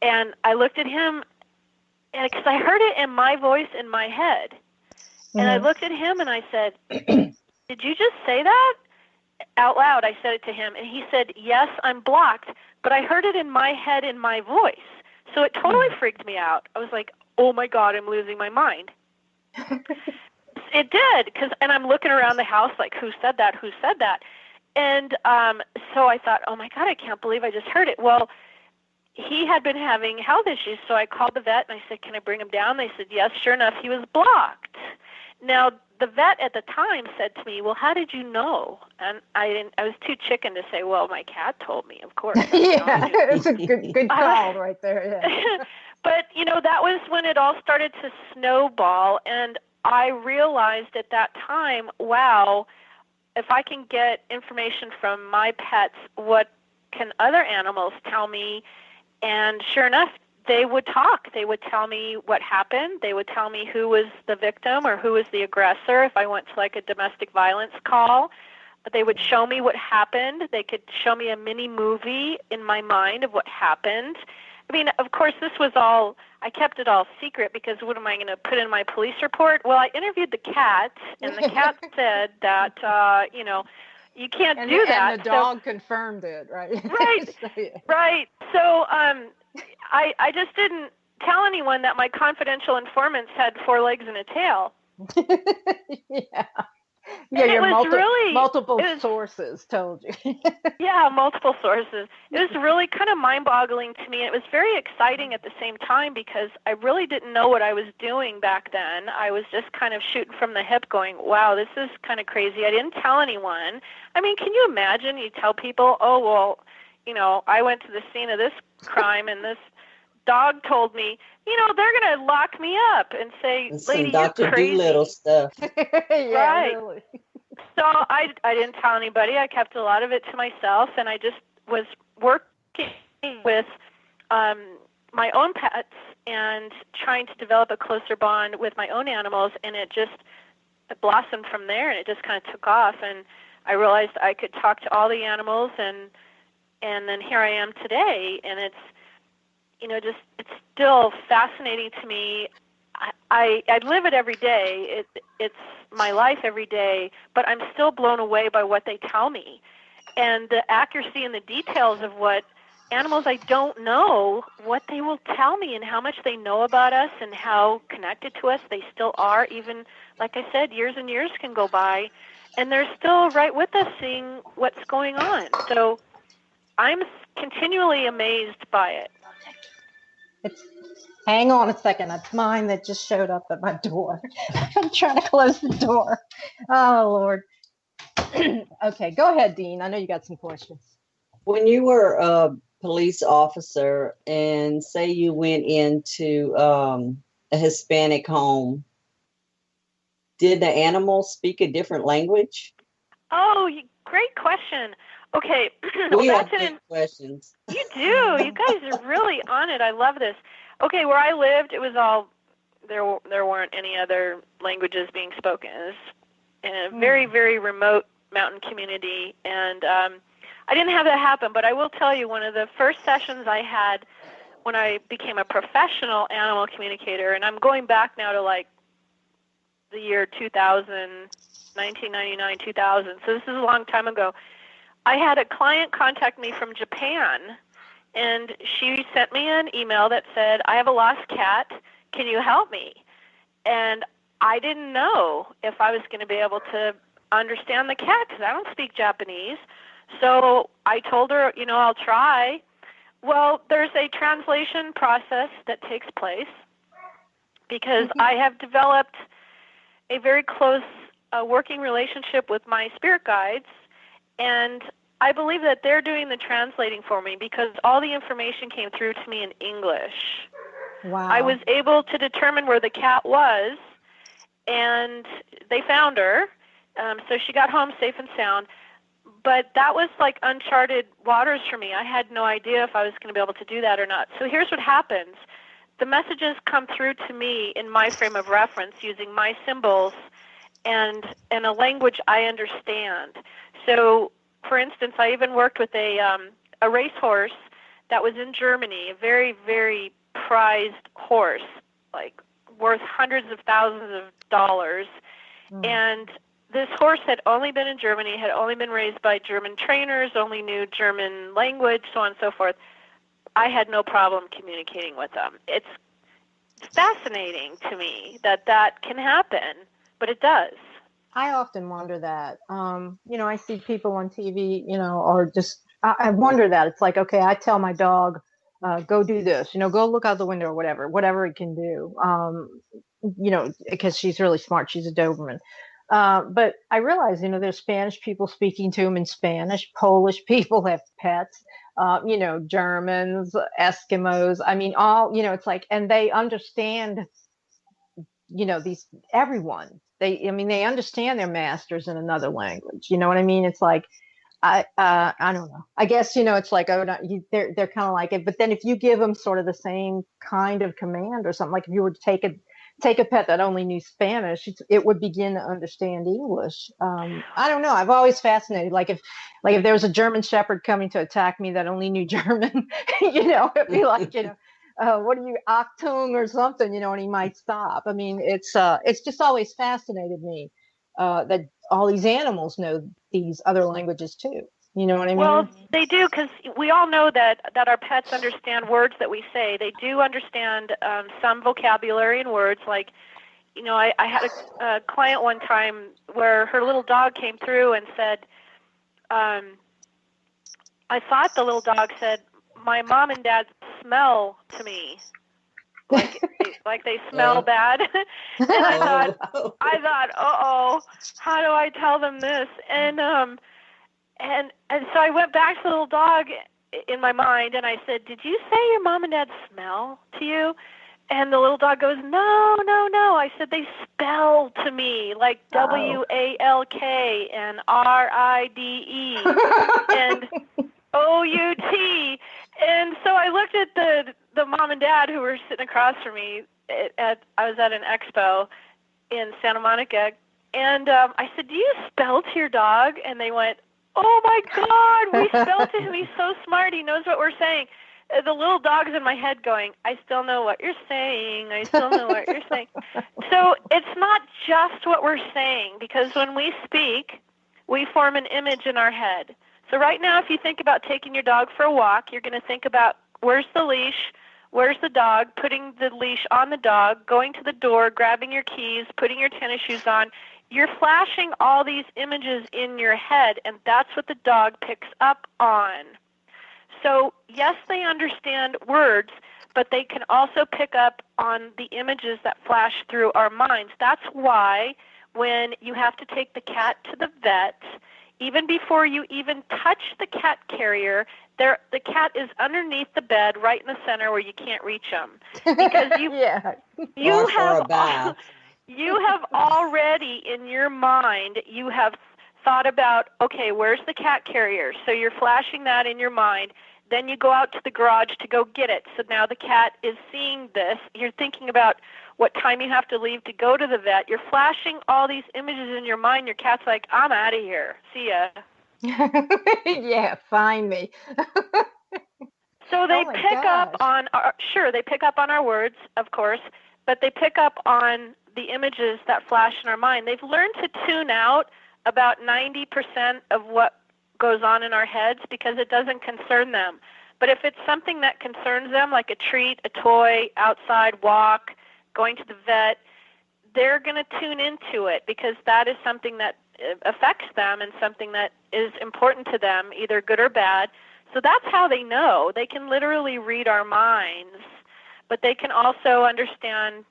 And I looked at him, and because I heard it in my voice in my head, and I looked at him and I said, "Did you just say that?" Out loud, I said it to him, and he said, "Yes, I'm blocked," but I heard it in my head in my voice. So it totally freaked me out. I was like, "Oh my God, I'm losing my mind." It did, and I'm looking around the house like, who said that? Who said that? And so I thought, oh my God, I can't believe I just heard it. Well, he had been having health issues, so I called the vet and I said, "Can I bring him down?" They said, yes. Sure enough, he was blocked. Now, the vet at the time said to me, "Well, how did you know?" And I was too chicken to say, "Well, my cat told me, of course." Yeah, it's a good call right there. Yeah. But, that was when it all started to snowball, and I realized at that time, wow, if I can get information from my pets, what can other animals tell me? And sure enough, they would talk. They would tell me what happened. They would tell me who was the victim or who was the aggressor if I went to like a domestic violence call. They would show me what happened. They could show me a mini movie in my mind of what happened. I mean, of course, this was all, I kept it all secret because what am I going to put in my police report? Well, I interviewed the cat, and the cat said that, you can't do that. And the dog confirmed it, right? Right, right. So I just didn't tell anyone that my confidential informants had 4 legs and a tail. Yeah. Yeah, your multiple sources told you. Yeah, multiple sources. It was really kind of mind-boggling to me. It was very exciting at the same time because I really didn't know what I was doing back then. I was just kind of shooting from the hip going, wow, this is kind of crazy. I didn't tell anyone. I mean, can you imagine you tell people, oh, well, I went to the scene of this crime and this dog told me, they're going to lock me up and say, lady, you're crazy. Dr. Doolittle stuff. Yeah, right. Really. So I didn't tell anybody. I kept a lot of it to myself, and I just was working with my own pets and trying to develop a closer bond with my own animals, and it blossomed from there, and it just kind of took off, and I realized I could talk to all the animals, and then here I am today, and it's it's still fascinating to me. I live it every day. It's my life every day, but I'm still blown away by what they tell me. And the accuracy and the details of what animals I don't know, what they will tell me and how much they know about us and how connected to us they still are. Even, like I said, years and years can go by, and they're still right with us seeing what's going on. So I'm continually amazed by it. Hang on a second. It's mine that just showed up at my door. I'm trying to close the door. Oh, Lord. Okay, go ahead, Dean. I know you got some questions. When you were a police officer and say you went into a Hispanic home, did the animals speak a different language? Oh, great question. Okay. We have good questions. You do. You guys are really on it. I love this. Okay, where I lived, it was all, there weren't any other languages being spoken. It was in a very, very remote mountain community, and I didn't have that happen, but I will tell you, one of the first sessions I had when I became a professional animal communicator, and I'm going back now to like the year 2000, 1999, 2000, so this is a long time ago, I had a client contact me from Japan, and she sent me an email that said, I have a lost cat, can you help me? And I didn't know if I was going to be able to understand the cat because I don't speak Japanese. So I told her, I'll try. Well, there's a translation process that takes place because I have developed a very close working relationship with my spirit guides, and I believe that they're doing the translating for me because all the information came through to me in English. Wow. I was able to determine where the cat was, and they found her, so she got home safe and sound. But that was like uncharted waters for me. I had no idea if I was going to be able to do that or not. So here's what happens. The messages come through to me in my frame of reference using my symbols and in a language I understand. So for instance, I even worked with a racehorse that was in Germany, a very, very prized horse, like worth hundreds of thousands of dollars. And this horse had only been in Germany, had only been raised by German trainers, only knew German language, so on and so forth. I had no problem communicating with them. It's fascinating to me that can happen, but it does. I often wonder that. I see people on TV, or just, I wonder that. It's like, okay, I tell my dog, go do this, go look out the window or whatever it can do, because she's really smart. She's a Doberman. But I realize, there's Spanish people speaking to them in Spanish. Polish people have pets, Germans, Eskimos. I mean, all, it's like, and they understand, everyone. They understand their masters in another language. You know what I mean? It's like, I don't know. I guess, it's like, oh, no, they're kind of like it. But then if you give them sort of the same kind of command or something, like if you were to take a pet that only knew Spanish, it would begin to understand English. I don't know. I've always fascinated. Like if there was a German Shepherd coming to attack me that only knew German, it'd be like, what are you, Achtung or something, and he might stop. I mean, it's just always fascinated me that all these animals know these other languages too. You know what I mean? Well, they do, because we all know that our pets understand words that we say. They do understand some vocabulary and words. Like, I had a client one time where her little dog came through and said, I thought the little dog said, my mom and dad smell to me. Like they smell bad. And I thought, uh-oh, how do I tell them this? And so I went back to the little dog in my mind, and I said, did you say your mom and dad smell to you? And the little dog goes, no. I said, they spell to me, like WALK and RIDE and OUT. And so I looked at the mom and dad who were sitting across from me. I was at an expo in Santa Monica, and I said, do you spell to your dog? And they went, oh my God, we spell to him. He's so smart. He knows what we're saying. The little dog's in my head going, I still know what you're saying. I still know what you're saying. So it's not just what we're saying, because when we speak, we form an image in our head. So right now, if you think about taking your dog for a walk, you're going to think about where's the leash, where's the dog, putting the leash on the dog, going to the door, grabbing your keys, putting your tennis shoes on. You're flashing all these images in your head, and that's what the dog picks up on. So yes, they understand words, but they can also pick up on the images that flash through our minds. That's why when you have to take the cat to the vet, even before you even touch the cat carrier, the cat is underneath the bed right in the center where you can't reach him. Because you have already in your mind, you have thought about, okay, where's the cat carrier? So you're flashing that in your mind. Then you go out to the garage to go get it. So now the cat is seeing this. You're thinking about what time you have to leave to go to the vet. You're flashing all these images in your mind. Your cat's like, I'm out of here. See ya. Yeah, find me. So they pick up on they pick up on our words, of course, but they pick up on the images that flash in our mind. They've learned to tune out about 90% of what goes on in our heads because it doesn't concern them. But if it's something that concerns them, like a treat, a toy, outside walk, going to the vet, they're going to tune into it because that is something that affects them and something that is important to them, either good or bad. So that's how they know. They can literally read our minds, but they can also understand,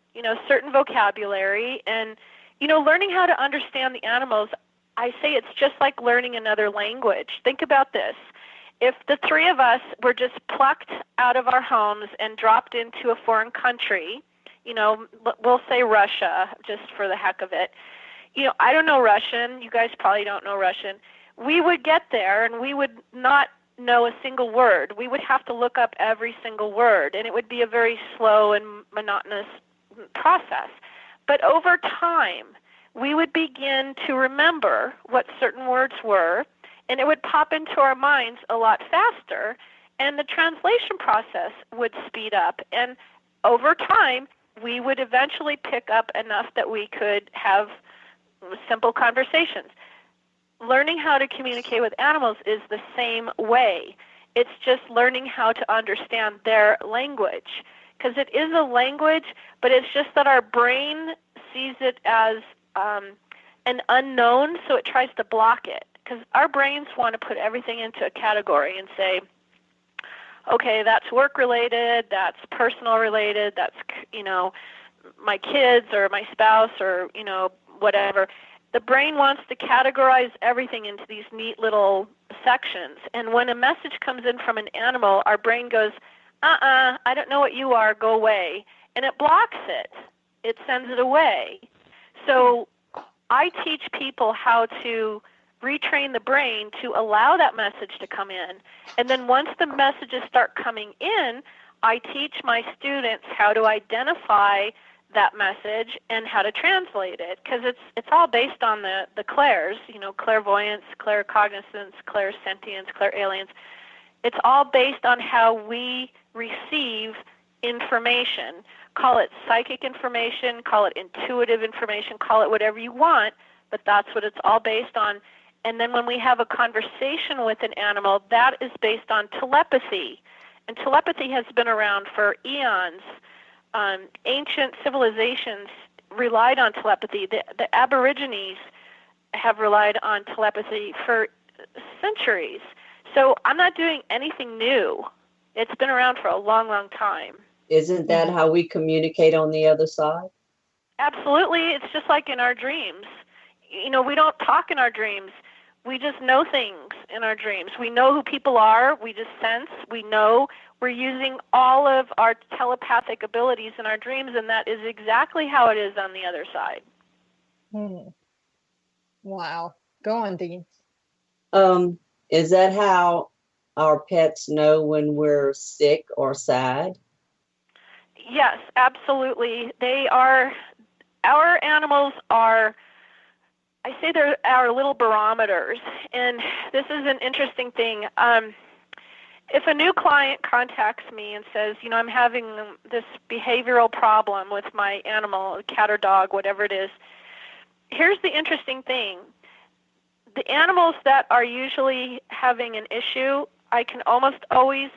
certain vocabulary and, learning how to understand the animals. I say it's just like learning another language. Think about this. If the three of us were just plucked out of our homes and dropped into a foreign country, we'll say Russia just for the heck of it. I don't know Russian. You guys probably don't know Russian. We would get there and we would not know a single word. We would have to look up every single word, and it would be a very slow and monotonous process. But over time, we would begin to remember what certain words were, and it would pop into our minds a lot faster, and the translation process would speed up. And over time, we would eventually pick up enough that we could have simple conversations. Learning how to communicate with animals is the same way. It's just learning how to understand their language, because it is a language, but it's just that our brain sees it as an unknown, so it tries to block it, because our brains want to put everything into a category and say, okay, that's work-related, that's personal-related, that's, my kids or my spouse or, whatever. The brain wants to categorize everything into these neat little sections. And when a message comes in from an animal, our brain goes, I don't know what you are, go away. And it blocks it. It sends it away. So I teach people how to retrain the brain to allow that message to come in. And then once the messages start coming in, I teach my students how to identify that message and how to translate it, because it's all based on the clairs, clairvoyance, claircognizance, clairsentience, clairalience. It's all based on how we receive information. Call it psychic information, call it intuitive information, call it whatever you want, but that's what it's all based on. And then when we have a conversation with an animal, that is based on telepathy. And telepathy has been around for eons. Ancient civilizations relied on telepathy. The Aborigines have relied on telepathy for centuries. So I'm not doing anything new. It's been around for a long, long time. Isn't that how we communicate on the other side? Absolutely. It's just like in our dreams. We don't talk in our dreams. We just know things in our dreams. We know who people are. We just sense. We know. We're using all of our telepathic abilities in our dreams, and that is exactly how it is on the other side. Wow. Go on, Dean. Is that how our pets know when we're sick or sad? Yes, absolutely. Our animals are, I say they're our little barometers. And this is an interesting thing. If a new client contacts me and says, I'm having this behavioral problem with my animal, a cat or dog, whatever it is, here's the interesting thing. The animals that are usually having an issue, I can almost always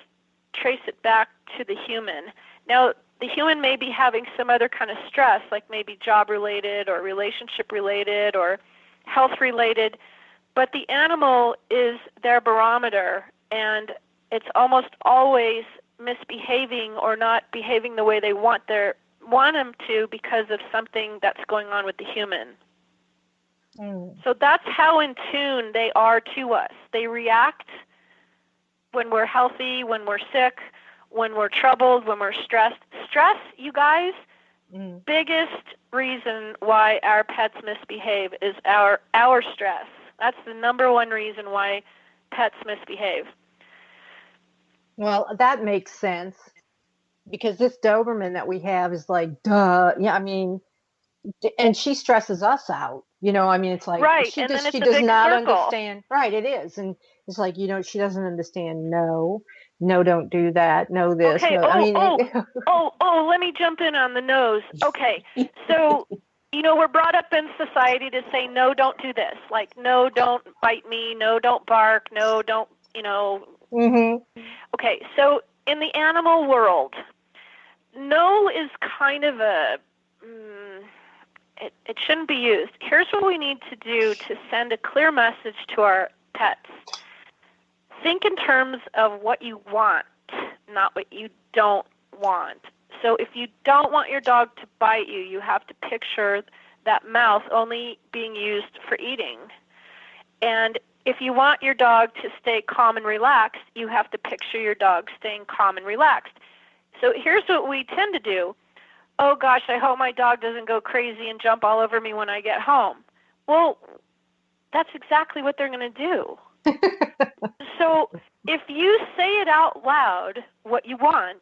trace it back to the human. Now, the human may be having some other kind of stress, like maybe job-related or relationship-related or health-related, but the animal is their barometer, and it's almost always misbehaving or not behaving the way they want them to because of something that's going on with the human. So that's how in tune they are to us. They react when we're healthy, when we're sick, when we're troubled, when we're stressed. Stress, you guys, biggest reason why our pets misbehave is our stress. That's the number one reason why pets misbehave. Well, that makes sense, because this Doberman that we have is like, duh. Yeah, I mean, and she stresses us out. It's like, right. she and does then it's not a big circle. understand. Right, it is. And it's like, she doesn't understand. No, don't do that. No, this. Okay. No. Let me jump in on the nose. Okay. So, we're brought up in society to say, no, don't do this. Like, no, don't bite me. No, don't bark. No, don't, Okay. So in the animal world, no is kind of it shouldn't be used. Here's what we need to do to send a clear message to our pets. Think in terms of what you want, not what you don't want. So if you don't want your dog to bite you, you have to picture that mouth only being used for eating. And if you want your dog to stay calm and relaxed, you have to picture your dog staying calm and relaxed. So here's what we tend to do. Oh gosh, I hope my dog doesn't go crazy and jump all over me when I get home. Well, that's exactly what they're going to do. So if you say it out loud, what you want,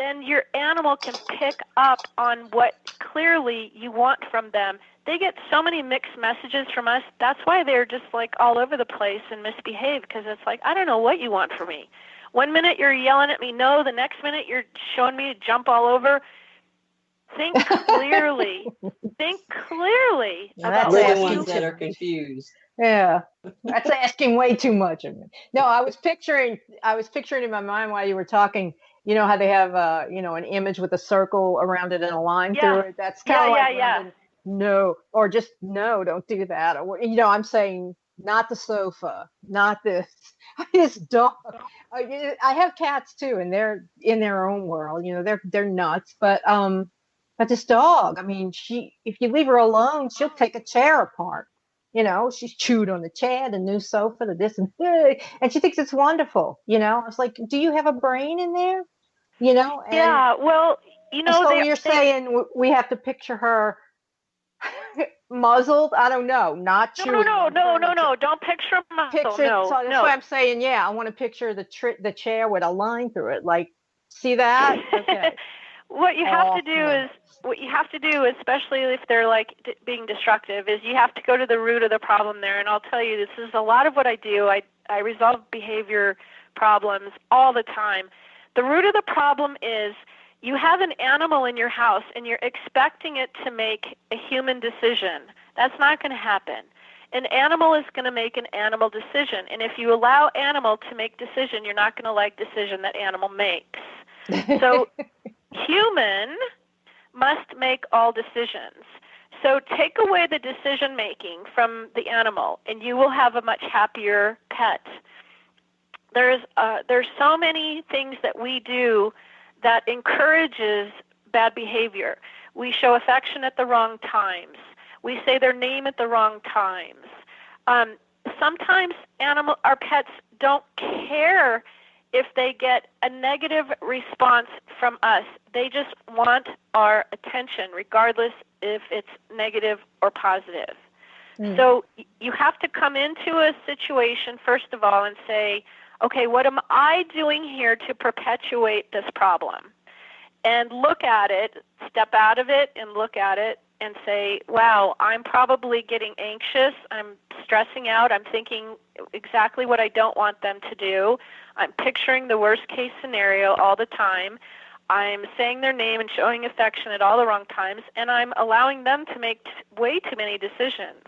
then your animal can pick up on what clearly you want from them. They get so many mixed messages from us. That's why they're just like all over the place and misbehave, because it's like, I don't know what you want from me. One minute you're yelling at me no, the next minute you're showing me to jump all over. Think clearly. Think clearly about We're what the you ones that are confused. Yeah, that's asking way too much of me. No, I was picturing in my mind while you were talking. You know how they have an image with a circle around it and a line through it. That's kind of like London, no, or just no, don't do that. Or I'm saying not the sofa, not this. This dog. I have cats too, and they're in their own world. They're nuts, but this dog. I mean, if you leave her alone, she'll take a chair apart. She's chewed on the chair, the new sofa, the this and she thinks it's wonderful. I was like, do you have a brain in there? And yeah, well, so you're saying we have to picture her muzzled? I don't know, not chewing. No, don't picture a muzzle. So that's why I'm saying, yeah, I want to picture the chair with a line through it. Like, see that? Okay. What you have to do, especially if they're like being destructive, is you have to go to the root of the problem there. And I'll tell you, this is a lot of what I do. I resolve behavior problems all the time. The root of the problem is you have an animal in your house and you're expecting it to make a human decision. That's not going to happen. An animal is going to make an animal decision. And if you allow animal to make decision, you're not going to like decision that animal makes. So human must make all decisions. So take away the decision making from the animal, and you will have a much happier pet. There's so many things that we do that encourages bad behavior. We show affection at the wrong times. We say their name at the wrong times. Sometimes our pets don't care if they get a negative response from us. They just want our attention, regardless if it's negative or positive. So you have to come into a situation, first of all, and say, okay, what am I doing here to perpetuate this problem? And look at it, step out of it and look at it and say, wow, I'm probably getting anxious. I'm stressing out. I'm thinking exactly what I don't want them to do. I'm picturing the worst case scenario all the time. I'm saying their name and showing affection at all the wrong times, and I'm allowing them to make way too many decisions,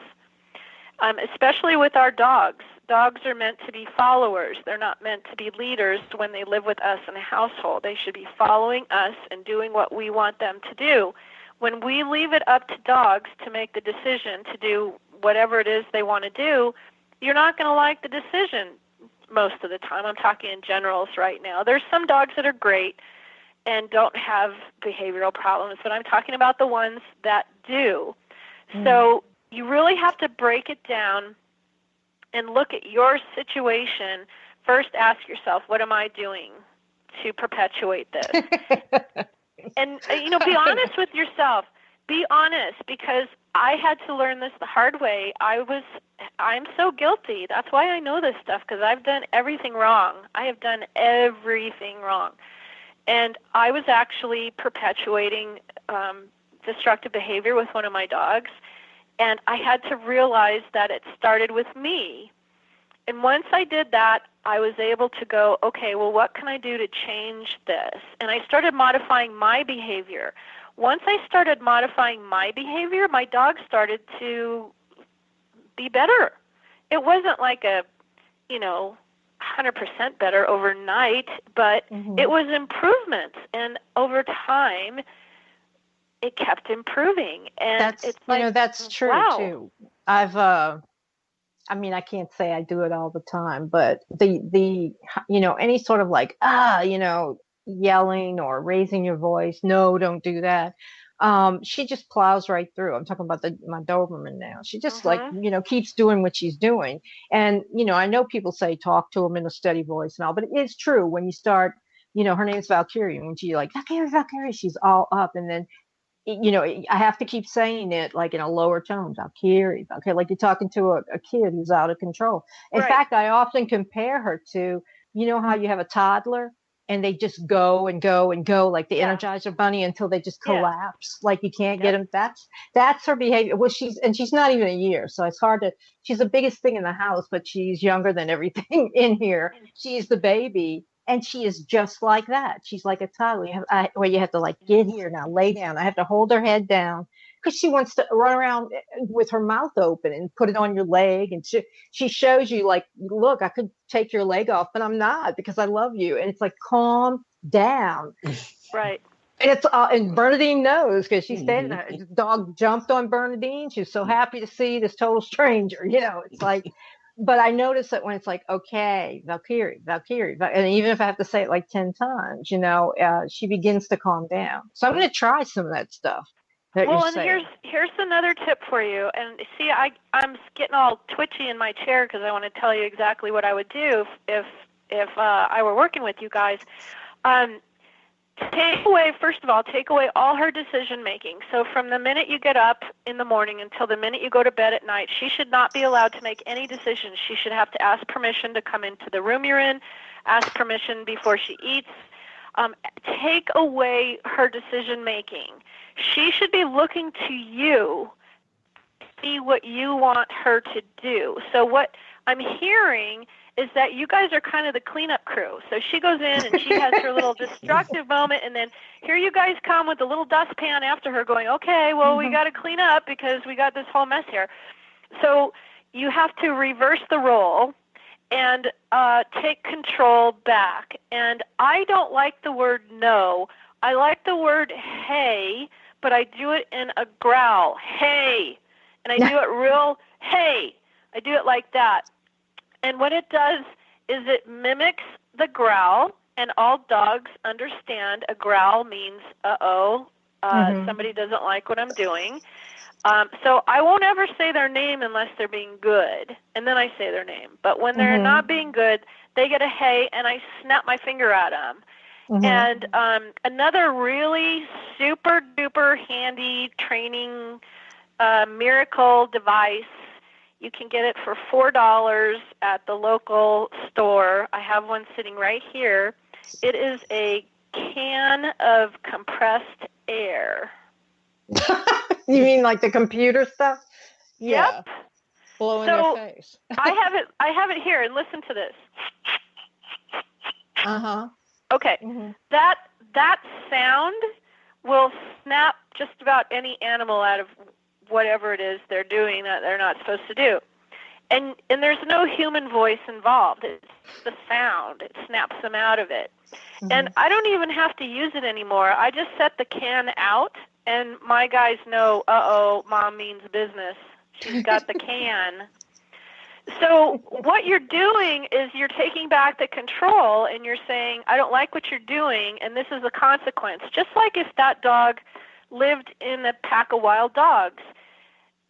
especially with our dogs. Dogs are meant to be followers. They're not meant to be leaders when they live with us in a household. They should be following us and doing what we want them to do. When we leave it up to dogs to make the decision to do whatever it is they want to do, you're not going to like the decision most of the time. I'm talking in generals right now. There's some dogs that are great and don't have behavioral problems, but I'm talking about the ones that do. So you really have to break it down and look at your situation. First, ask yourself, what am I doing to perpetuate this? And, be honest with yourself. Be honest, because I had to learn this the hard way. I'm so guilty. That's why I know this stuff, because I've done everything wrong. I have done everything wrong. And I was actually perpetuating destructive behavior with one of my dogs. And I had to realize that it started with me. And once I did that, I was able to go, okay, well, what can I do to change this? And I started modifying my behavior. Once I started modifying my behavior, my dog started to be better. It wasn't like a, 100% better overnight, but it was improvements. And over time, it kept improving. And that's true, wow. too. I can't say I do it all the time, but the any sort of like, yelling or raising your voice, no, don't do that. She just plows right through. I'm talking about my Doberman now. She just keeps doing what she's doing. And, I know people say talk to them in a steady voice and all, but it is true when you start, her name's Valkyrie. When she's like, Valkyrie, she's all up. And then, I have to keep saying it like in a lower tone, Valkyrie, like you're talking to a kid who's out of control. In fact, I often compare her to, how you have a toddler and they just go and go and go like the Energizer Bunny until they just collapse. Like you can't get them. That's her behavior. Well, she's not even a year, so it's hard to. She's the biggest thing in the house, but she's younger than everything in here. She's the baby, and she is just like that. She's like a toddler. Where you have to like get here now, lay down. I have to hold her head down because she wants to run around with her mouth open and put it on your leg, and she shows you like, look, I could take your leg off, but I'm not because I love you. And it's like, calm down. Right. And it's and Bernadine knows because she's standing there. The dog jumped on Bernadine. She was so happy to see this total stranger. You know, it's like, but I notice that when it's like, okay, Valkyrie, and even if I have to say it like 10 times, you know, she begins to calm down. So I'm going to try some of that stuff. Well, and here's another tip for you. And see, I'm getting all twitchy in my chair because I want to tell you exactly what I would do if I were working with you guys. First of all, take away all her decision making. So from the minute you get up in the morning until the minute you go to bed at night, she should not be allowed to make any decisions. She should have to ask permission to come into the room you're in, ask permission before she eats. Take away her decision making. She should be looking to you to see what you want her to do. So what I'm hearing is that you guys are kind of the cleanup crew. So she goes in and she has her little destructive moment, and then here you guys come with a little dustpan after her going, okay, well, we got to clean up because we got this whole mess here. So you have to reverse the role and take control back. And I don't like the word no. I like the word hey, but I do it in a growl, hey. And I do it real, hey. I do it like that. And what it does is it mimics the growl, and all dogs understand a growl means, somebody doesn't like what I'm doing. So I won't ever say their name unless they're being good, and then I say their name. But when they're not being good, they get a hey, and I snap my finger at them. And another really super-duper handy training miracle device, you can get it for $4 at the local store. I have one sitting right here. It is a can of compressed air. You mean like the computer stuff? Yep. Blow in their face. I have it here, and listen to this. Okay. That sound will snap just about any animal out of whatever it is they're doing that they're not supposed to do. And there's no human voice involved. It's the sound. It snaps them out of it. And I don't even have to use it anymore. I just set the can out, and my guys know, mom means business. She's got the can. So what you're doing is you're taking back the control, and you're saying, I don't like what you're doing, and this is the consequence. Just like if that dog lived in a pack of wild dogs.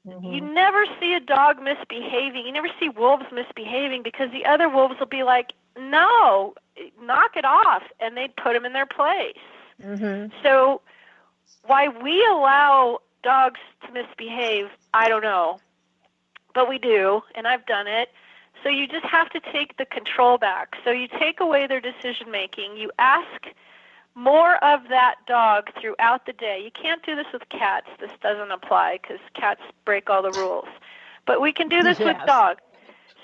You never see a dog misbehaving. You never see wolves misbehaving because the other wolves will be like, no, knock it off, and they'd put them in their place. So why we allow dogs to misbehave, I don't know. But we do, and I've done it. So you just have to take the control back. So you take away their decision-making. You ask more of that dog throughout the day. You can't do this with cats. This doesn't apply because cats break all the rules. But we can do this with dogs.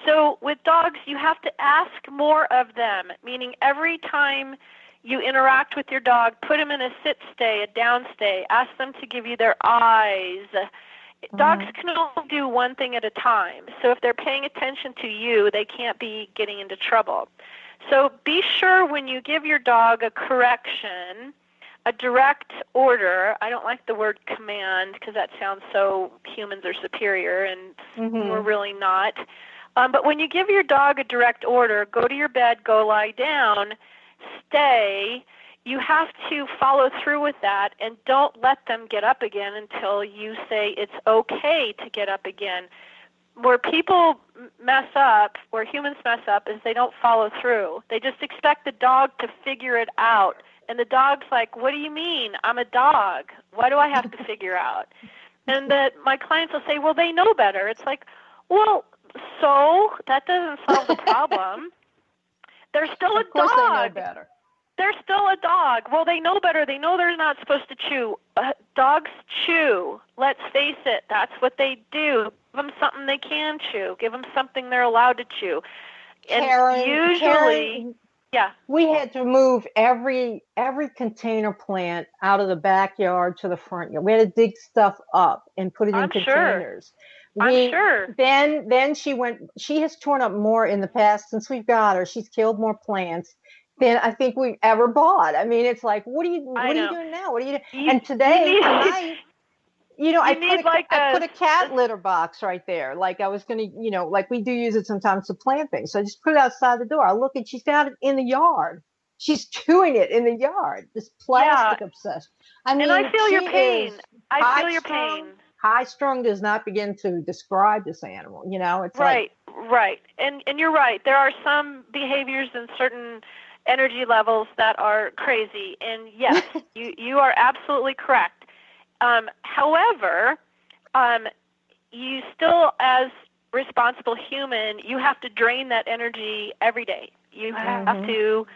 So with dogs, you have to ask more of them, meaning every time you interact with your dog, put them in a sit stay, a down stay. Ask them to give you their eyes. Dogs can only do one thing at a time. So if they're paying attention to you, they can't be getting into trouble. So be sure when you give your dog a correction, a direct order. I don't like the word command because that sounds so humans are superior, and we're really not. But when you give your dog a direct order, go to your bed, go lie down, stay, you have to follow through with that, and don't let them get up again until you say it's okay to get up again. Where people mess up, where humans mess up, is they don't follow through. They just expect the dog to figure it out. And the dog's like, what do you mean? I'm a dog. Why do I have to figure out? And my clients will say, well, they know better. It's like, well, so that doesn't solve the problem. They're still a dog. Of course they know better. they're still a dog. Well, they know better. They know they're not supposed to chew. Dogs chew. Let's face it. That's what they do. Give them something they can chew. Give them something they're allowed to chew. And Karen, yeah. We had to move every container plant out of the backyard to the front yard. We had to dig stuff up and put it in containers. I'm sure. Then she has torn up more in the past since we've got her. She's killed more plants than I think we've ever bought. I mean, it's like, what are you doing now? What are you doing? And tonight, I put a cat litter box right there. Like I was going to, like we do use it sometimes to plant things. So I just put it outside the door. I look and she's got it in the yard. She's doing it in the yard. This plastic obsession. I mean, and I feel your pain. I feel your pain. High strung does not begin to describe this animal. It's right. And you're right. There are some behaviors and certain energy levels that are crazy. And yes, you are absolutely correct. However, you still, as responsible human, you have to drain that energy every day. You have to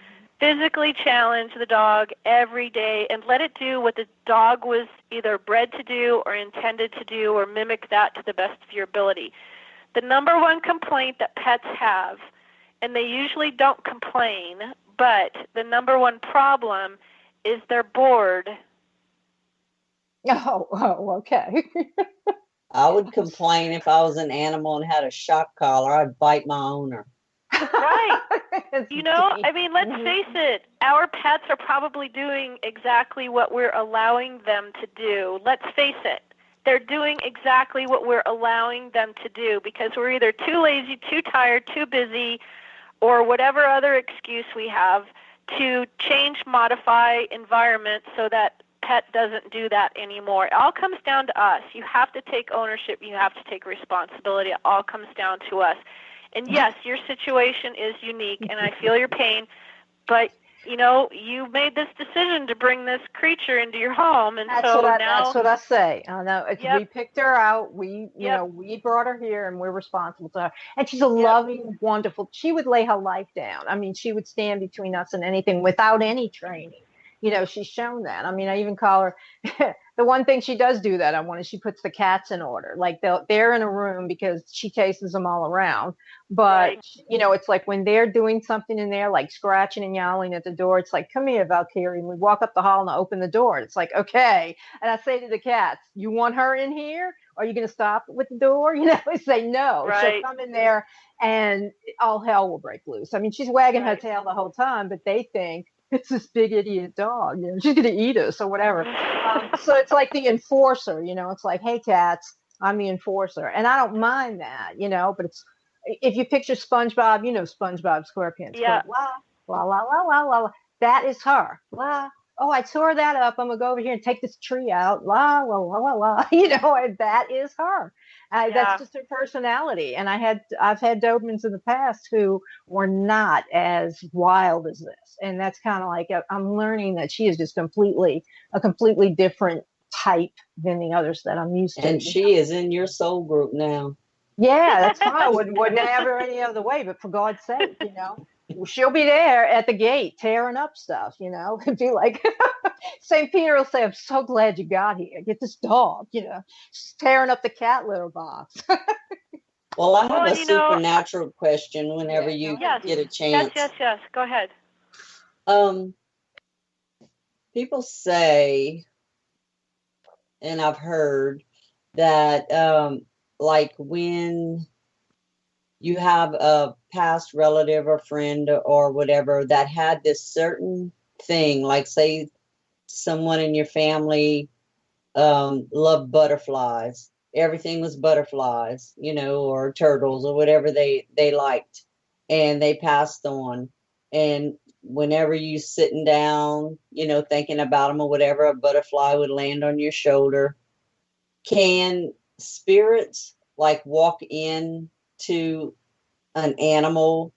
physically challenge the dog every day and let it do what the dog was either bred to do or intended to do, or mimic that to the best of your ability. The number one complaint that pets have, and they usually don't complain, but the number one problem is they're bored. Oh, okay. I would complain if I was an animal and had a shock collar. I'd bite my owner. Right. I mean, let's face it. Our pets are probably doing exactly what we're allowing them to do. Let's face it. They're doing exactly what we're allowing them to do because we're either too lazy, too tired, too busy, or whatever other excuse we have to change, modify environment so that pet doesn't do that anymore. It all comes down to us. You have to take ownership. You have to take responsibility. It all comes down to us. And yes, your situation is unique, and I feel your pain, but you made this decision to bring this creature into your home, and that's what I say. I know we picked her out. We we brought her here, and we're responsible to her. And she's a loving, wonderful. She would lay her life down. I mean, she would stand between us and anything without any training. She's shown that. I mean, I even call her. The one thing she does do that I want is she puts the cats in order. Like they're in a room because she chases them all around. But, it's like when they're doing something in there, like scratching and yowling at the door, it's like, come here, Valkyrie. And we walk up the hall and I open the door. And it's like, okay. And I say to the cats, you want her in here? Are you going to stop with the door? They say no. Right. She'll come in there and all hell will break loose. I mean, she's wagging her tail the whole time, but they think, it's this big idiot dog, she's going to eat us or whatever. So it's like the enforcer, it's like, hey, cats, I'm the enforcer. And I don't mind that, but it's, if you picture SpongeBob, SpongeBob SquarePants. Yeah. La, la, la, la, la, la. That is her. La. Oh, I tore that up. I'm going to go over here and take this tree out. La, la, la, la, la. And that is her. That's just her personality. And I've had Dobermans in the past who were not as wild as this. And that's kind of like, I'm learning that she is just a completely different type than the others that I'm used to. And she is in your soul group now. Yeah, that's fine. I wouldn't have her any other way, but for God's sake, she'll be there at the gate tearing up stuff, and be like, St. Peter will say, I'm so glad you got here. Get this dog, she's tearing up the cat litter box. Well, I have a supernatural question whenever you get a chance. Yes. Go ahead. People say, and I've heard that, like when you have a past relative or friend or whatever that had this certain thing, like say someone in your family loved butterflies. Everything was butterflies, or turtles or whatever they liked. And they passed on. And whenever you sitting down, thinking about them or whatever, a butterfly would land on your shoulder. Can spirits like walk in to an animal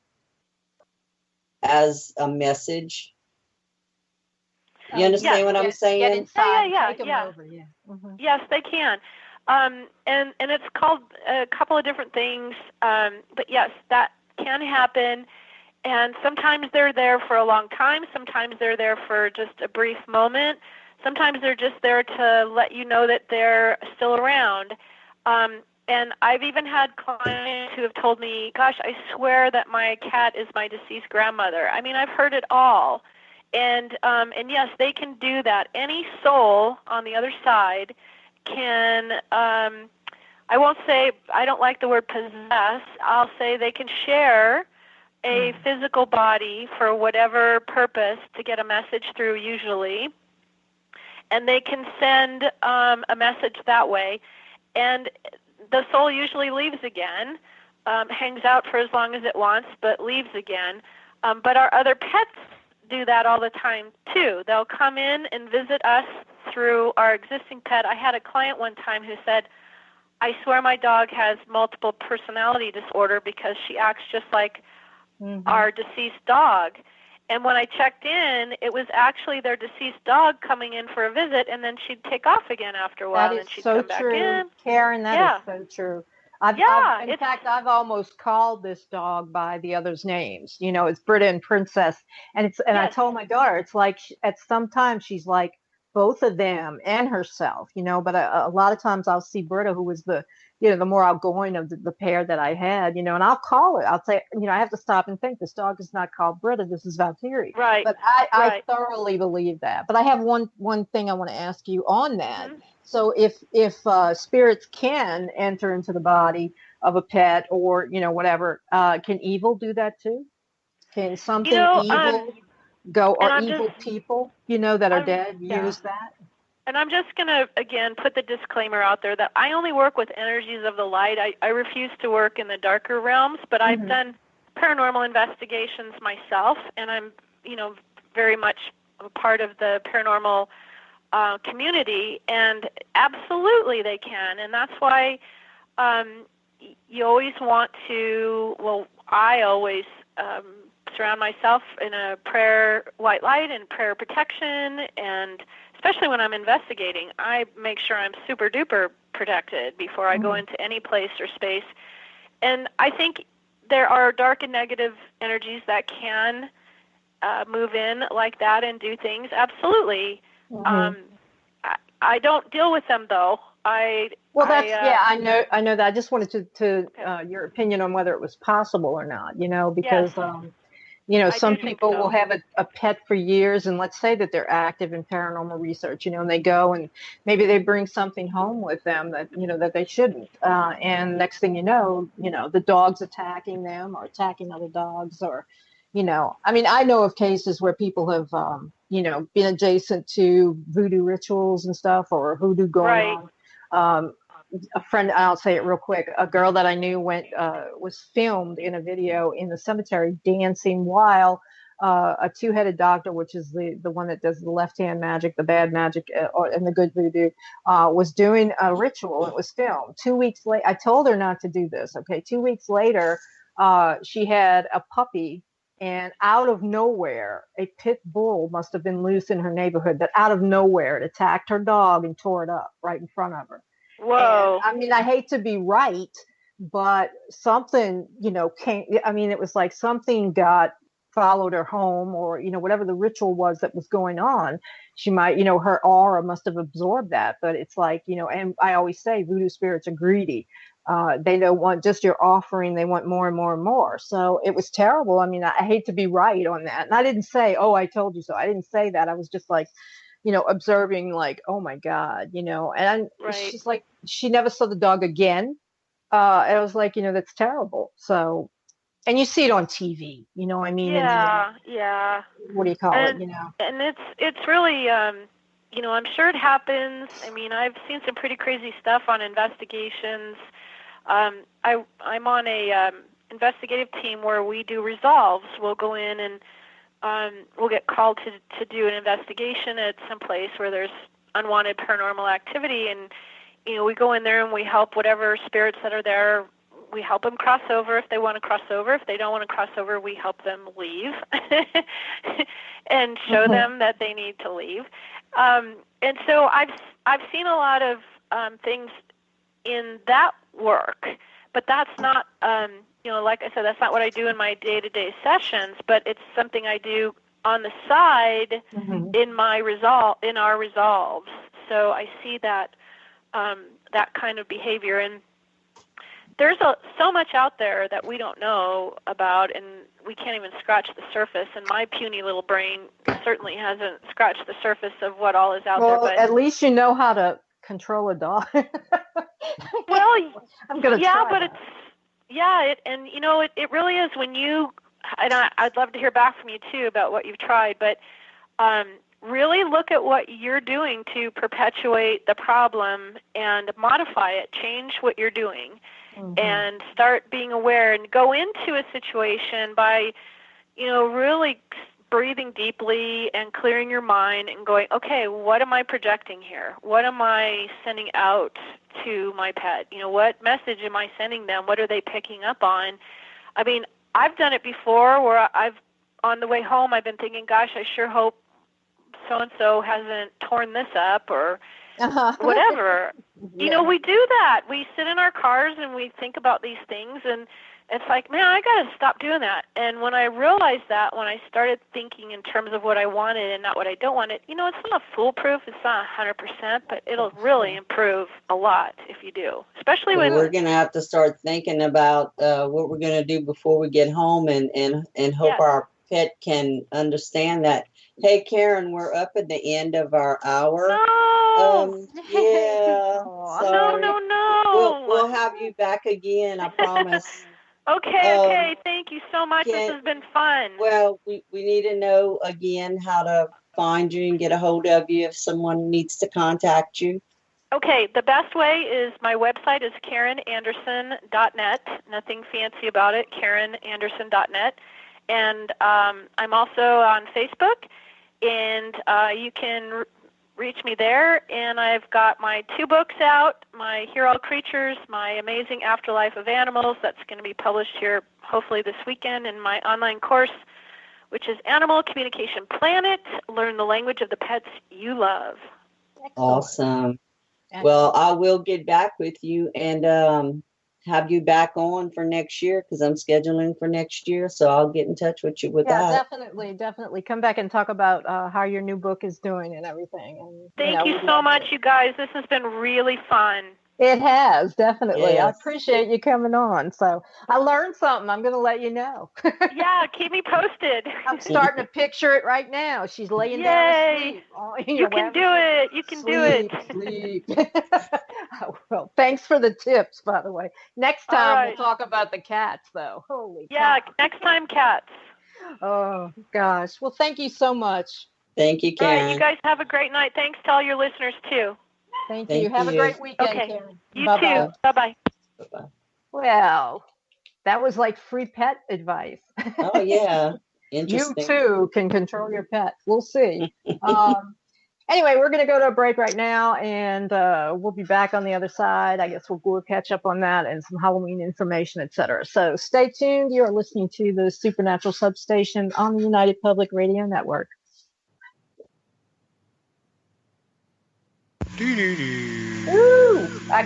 as a message? You understand what I'm saying? Get inside, yeah. Over. Yeah. Mm-hmm. Yes, they can. And it's called a couple of different things. But yes, that can happen. And sometimes they're there for a long time. Sometimes they're there for just a brief moment. Sometimes they're just there to let you know that they're still around. And I've even had clients who have told me, gosh, I swear that my cat is my deceased grandmother. I mean, I've heard it all. And yes, they can do that. Any soul on the other side can, I won't say, I don't like the word possess. I'll say they can share a physical body for whatever purpose to get a message through usually, and they can send a message that way, and the soul usually leaves again, hangs out for as long as it wants, but leaves again. But our other pets do that all the time too. They'll come in and visit us through our existing pet. I had a client one time who said, I swear my dog has multiple personality disorder because she acts just like our deceased dog. And when I checked in, it was actually their deceased dog coming in for a visit, and then she'd take off again after a while, and she'd come back in. Karen, that is so true. In fact, I've almost called this dog by the other's names. You know, it's Britta and Princess, and I told my daughter, it's like at some time she's like both of them and herself. You know, but a lot of times I'll see Britta, who was the more outgoing of the pair that I had, and I'll call it. I'll say, I have to stop and think, this dog is not called Britta, this is Valkyrie. Right. But I thoroughly believe that. But I have one thing I want to ask you on that. So if spirits can enter into the body of a pet or, whatever, can evil do that too? Can something evil go, or evil people, that are dead use that? And I'm just going to, again, put the disclaimer out there that I only work with energies of the light. I refuse to work in the darker realms, but I've done paranormal investigations myself, and I'm, very much a part of the paranormal community, and absolutely they can. And that's why you always want to, I always surround myself in a prayer white light and prayer protection, and especially when I'm investigating, I make sure I'm super duper protected before I go into any place or space. And I think there are dark and negative energies that can move in like that and do things. Absolutely. I don't deal with them though. I know that. I just wanted to your opinion on whether it was possible or not, because some people will have a pet for years, and let's say that they're active in paranormal research, and they go and maybe they bring something home with them that, that they shouldn't. And next thing you know, the dog's attacking them or attacking other dogs, or, I know of cases where people have, been adjacent to voodoo rituals and stuff, or hoodoo going on. A friend, I'll say it real quick, a girl that I knew was filmed in a video in the cemetery dancing while a two-headed doctor, which is the one that does the left-hand magic, the bad magic, and the good voodoo, was doing a ritual. It was filmed. 2 weeks later, I told her not to do this, okay? 2 weeks later, she had a puppy, and out of nowhere, a pit bull must have been loose in her neighborhood, that out of nowhere it attacked her dog and tore it up right in front of her. Whoa. And, I hate to be right, but something, came. It was like something followed her home, or, whatever the ritual was that was going on. She might, her aura must have absorbed that. But it's like, and I always say voodoo spirits are greedy. They don't want just your offering. They want more and more and more. So it was terrible. I hate to be right on that. And I didn't say, oh, I told you so. I didn't say that. I was just like, observing, like, oh my God, and she's like, she never saw the dog again. And I was like, that's terrible. So, and you see it on TV, Yeah, yeah. What do you call it, And it's really, I'm sure it happens. I've seen some pretty crazy stuff on investigations. I'm on a investigative team where we do resolves. We'll go in and we'll get called to do an investigation at some place where there's unwanted paranormal activity, and we go in there and we help whatever spirits that are there. We help them cross over if they want to cross over. If they don't want to cross over, we help them leave and show them that they need to leave. And so I've seen a lot of things in that work, but that's not, like I said, that's not what I do in my day-to-day sessions, but it's something I do on the side in our resolves. So I see that that kind of behavior, and there's so much out there that we don't know about, and we can't even scratch the surface. And my puny little brain certainly hasn't scratched the surface of what all is out there. But at least you know how to control a dog. Well, I'm gonna try that. It really is when you, and I'd love to hear back from you too about what you've tried, but really look at what you're doing to perpetuate the problem and modify it, change what you're doing, and start being aware and go into a situation by, really breathing deeply and clearing your mind and going, okay, what am I projecting here? What am I sending out to my pet? What message am I sending them? What are they picking up on? I mean, I've done it before where on the way home, I've been thinking, gosh, I sure hope so-and-so hasn't torn this up or whatever. Yeah. We do that. We sit in our cars and we think about these things, and it's like, man, I got to stop doing that. And when I realized that, when I started thinking in terms of what I wanted and not what I don't want, it's not foolproof. It's not 100%, but it'll really improve a lot if you do, especially when we're going to have to start thinking about what we're going to do before we get home and hope our pet can understand that. Hey, Karen, we're up at the end of our hour. No. Yeah. Sorry. No. We'll have you back again, I promise. Okay. Thank you so much. This has been fun. Well, we need to know again how to find you and get a hold of you if someone needs to contact you. Okay, the best way is my website is KarenAnderson.net. Nothing fancy about it, KarenAnderson.net. And I'm also on Facebook, and you can reach me there. And I've got my 2 books out, my Hear All Creatures, my Amazing Afterlife of Animals, that's going to be published here hopefully this weekend, and my online course, which is Animal Communication Planet, Learn the Language of the Pets You Love. Excellent. Awesome. Well, I will get back with you and have you back on for next year because I'm scheduling for next year. So I'll get in touch with you with that. Definitely. Come back and talk about how your new book is doing and everything. And, Thank you so much, you guys. This has been really fun. It has, definitely. Yes. I appreciate you coming on. So I learned something. I'm going to let you know. Yeah, keep me posted. I'm starting to picture it right now. She's laying down to sleep. You can do it. You can do it. Sleep. Well, thanks for the tips, by the way. Next time we'll talk about the cats, though. Holy cow. Next time cats. Oh, gosh. Well, thank you so much. Thank you, Karen. All right, you guys have a great night. Thanks to all your listeners, too. Thank you. Have a great weekend, Karen. You too. Bye-bye. Bye-bye. Well, that was like free pet advice. Oh, yeah. Interesting. You, too, can control your pet. We'll see. Anyway, we're going to go to a break right now, and we'll be back on the other side. I guess we'll catch up on that and some Halloween information, etc. So stay tuned. You are listening to the Supernatural Substation on the United Public Radio Network. Ooh, I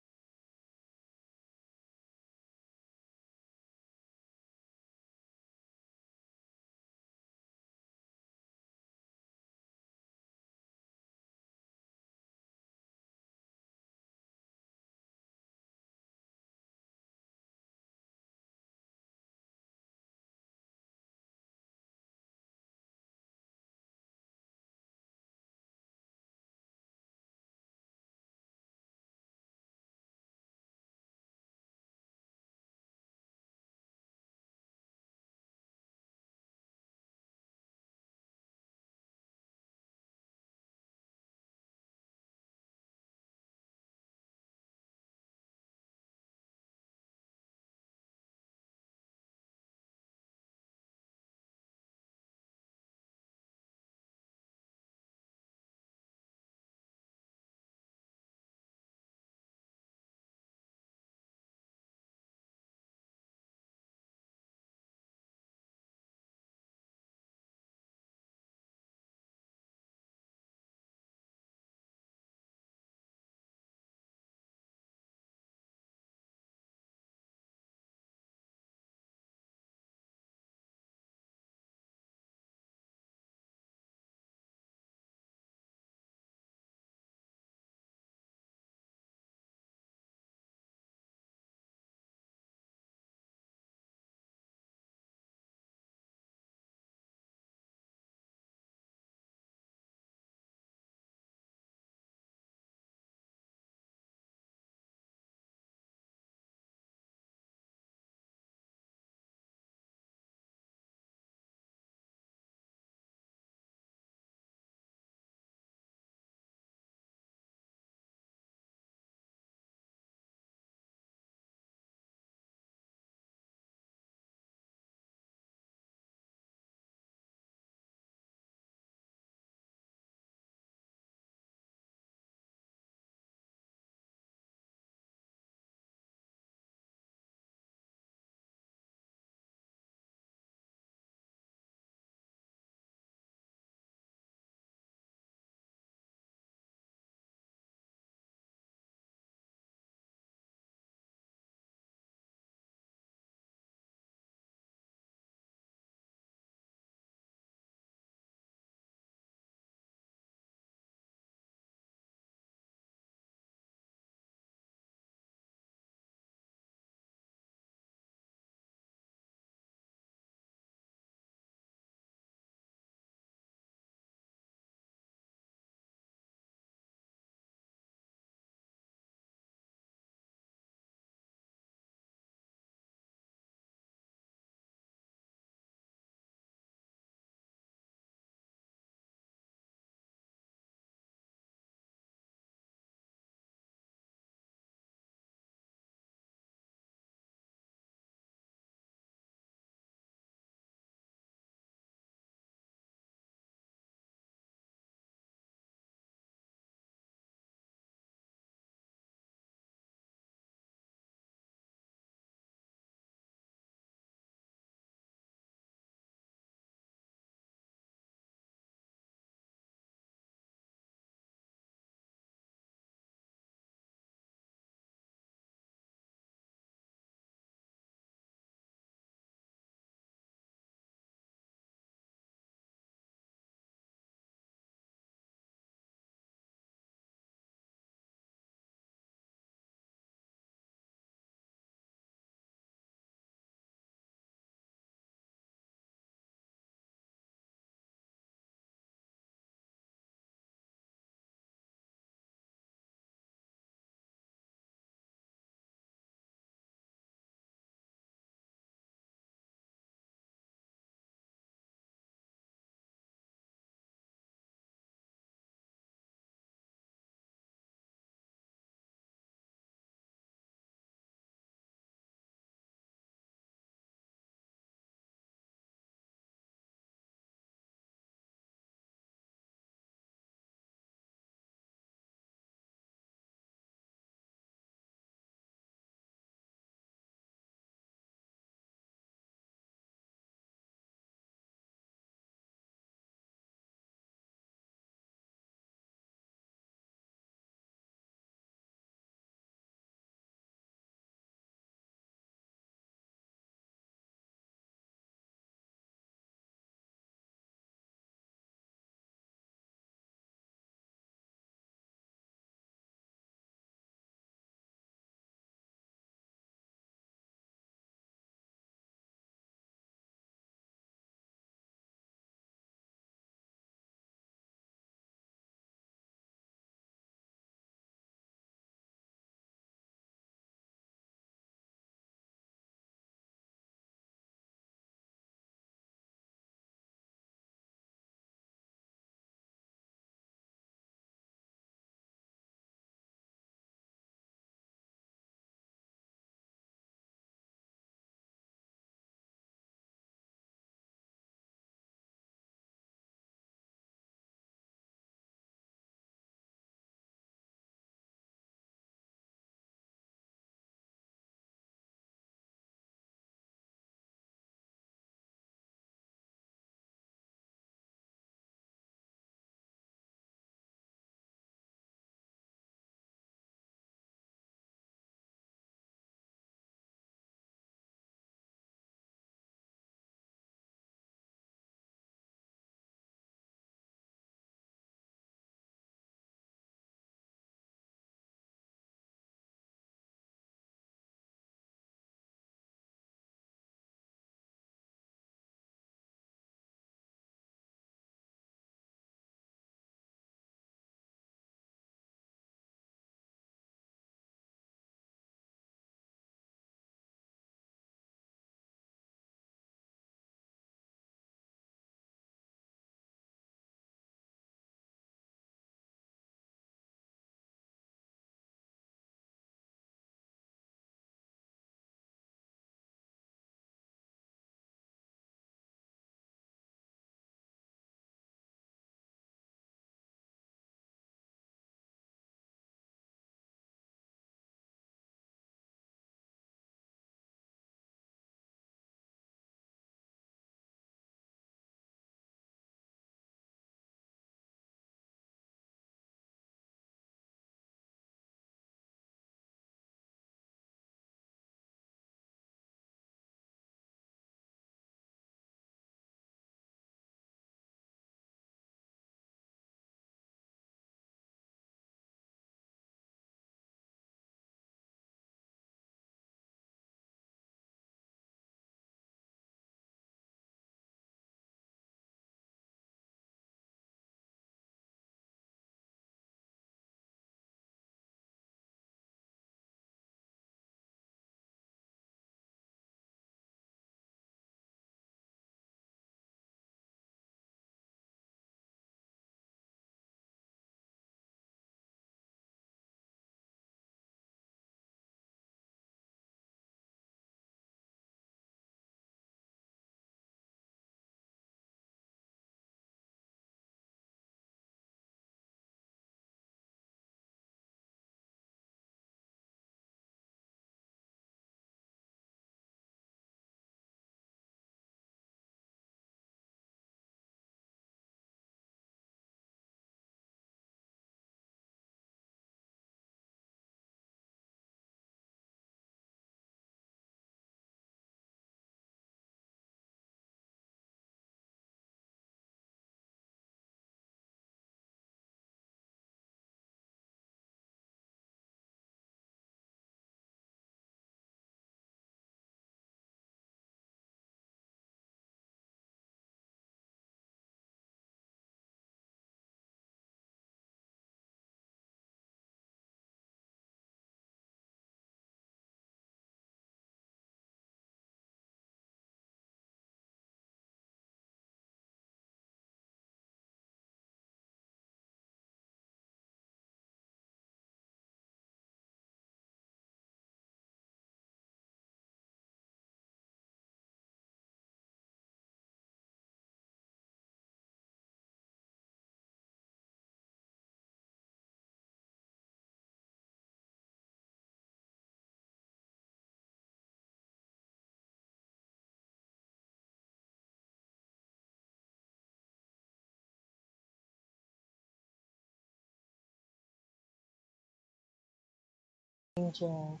morning, Joe.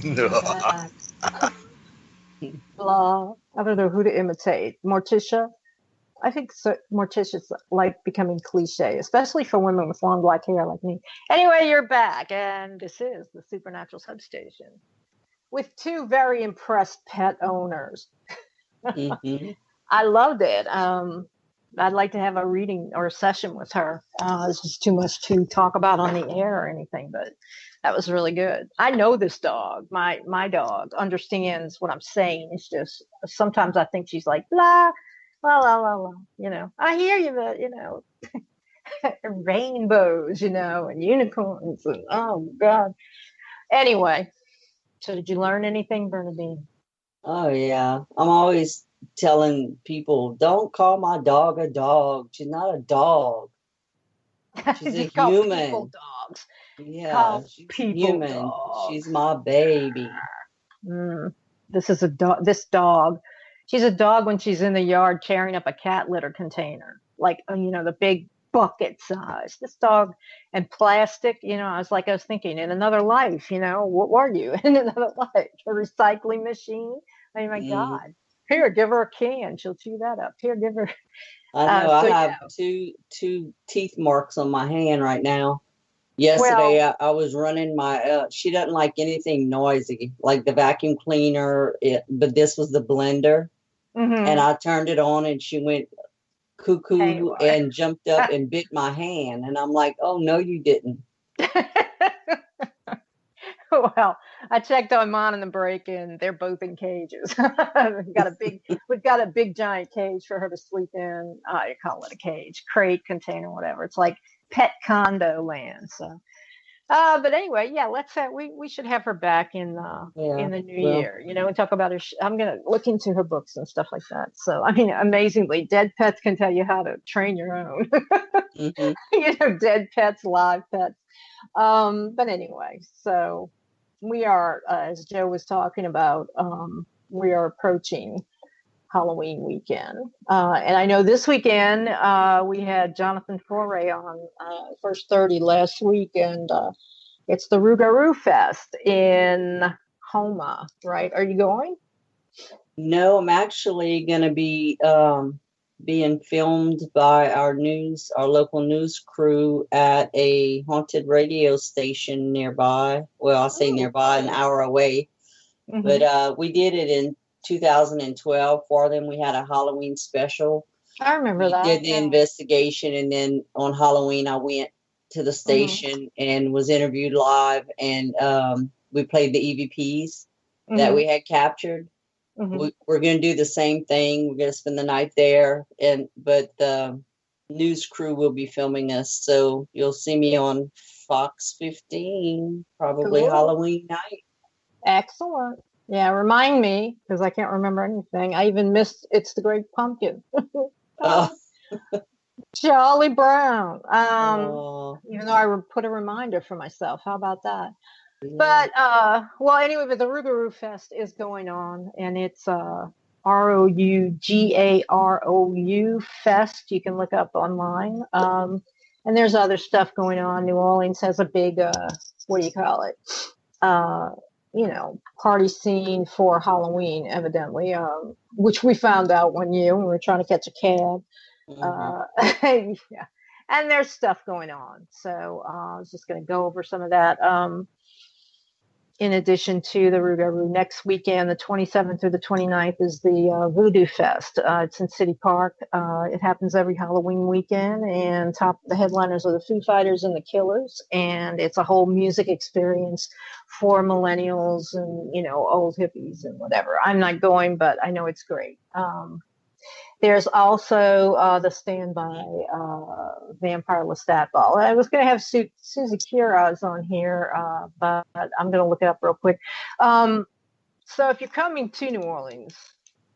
No. Blah. I don't know who to imitate. Morticia? I think so, Morticia's like becoming cliche, especially for women with long black hair like me. Anyway, you're back, and this is the Supernatural Substation with two very impressed pet owners. Mm-hmm. I loved it. I'd like to have a reading or a session with her. This is too much to talk about on the air or anything, but that was really good. I know this dog. My dog understands what I'm saying. It's just sometimes I think she's like blah, la la la la. You know, I hear you, but you know, rainbows, you know, and unicorns, and oh god. Anyway, so did you learn anything, Bernadine? Oh yeah. I'm always telling people, don't call my dog a dog. She's not a dog. She's a Just call people human. dogs. Yeah, Call she's people human. dogs. She's my baby. This is a dog. This dog, she's a dog when she's in the yard tearing up a cat litter container, like you know, the big bucket size. This dog and plastic. You know, I was thinking in another life. You know, what were you in another life? A recycling machine. Oh my Mm. God! Here, give her a can. She'll chew that up. Here, give her. I know I So have yeah. two teeth marks on my hand right now. Well, Yesterday, I was running my, she doesn't like anything noisy, like the vacuum cleaner, but this was the blender. And mm-hmm. I turned it on and she went cuckoo Anyway. and jumped up and bit my hand. And I'm like, oh, no, you didn't. Well, I checked on mine in the break, and they're both in cages. We've got a big giant cage for her to sleep in. I call it a cage, crate, container, whatever. It's like pet condo land. So, but anyway, yeah, we should have her back Yeah, in the new well, year. You know, and talk about her. I'm gonna look into her books and stuff like that. So, I mean, amazingly, dead pets can tell you how to train your own. mm-hmm. You know, dead pets, live pets. But anyway, so we are, as Joe was talking about, we are approaching Halloween weekend. And I know this weekend we had Jonathan Foray on First 30 last week, and it's the Rougarou Fest in Homa, right? Are you going? No, I'm actually going to be being filmed by our local news crew at a haunted radio station nearby. Well, I say Oh, nearby, an hour away. mm-hmm. But we did it in 2012 for them. We had a Halloween special. I remember that. We did the investigation, and then on Halloween, I went to the station and was interviewed live, and we played the EVPs that we had captured. We're going to do the same thing. We're going to spend the night there, but the news crew will be filming us, so you'll see me on Fox 15, probably cool. Halloween night. Excellent. Yeah, remind me, because I can't remember anything. I even missed It's the Great Pumpkin. Charlie Brown. Even though I put a reminder for myself. How about that? Yeah. But well, anyway, but the Rougarou Fest is going on, and it's ROUGAROU Fest. You can look up online. And there's other stuff going on. New Orleans has a big what do you call it? You know, party scene for Halloween, evidently, which we found out one year when we were trying to catch a cab. Yeah. And there's stuff going on. So I was just going to go over some of that. In addition to the Rougarou, next weekend, the 27th through the 29th, is the Voodoo Fest. It's in City Park. It happens every Halloween weekend, and the headliners are the Foo Fighters and the Killers, and it's a whole music experience for millennials and, you know, old hippies and whatever. I'm not going, but I know it's great. There's also the Standby Vampire Lestat Ball. I was going to have Susie Quiroz on here, but I'm going to look it up real quick. So if you're coming to New Orleans,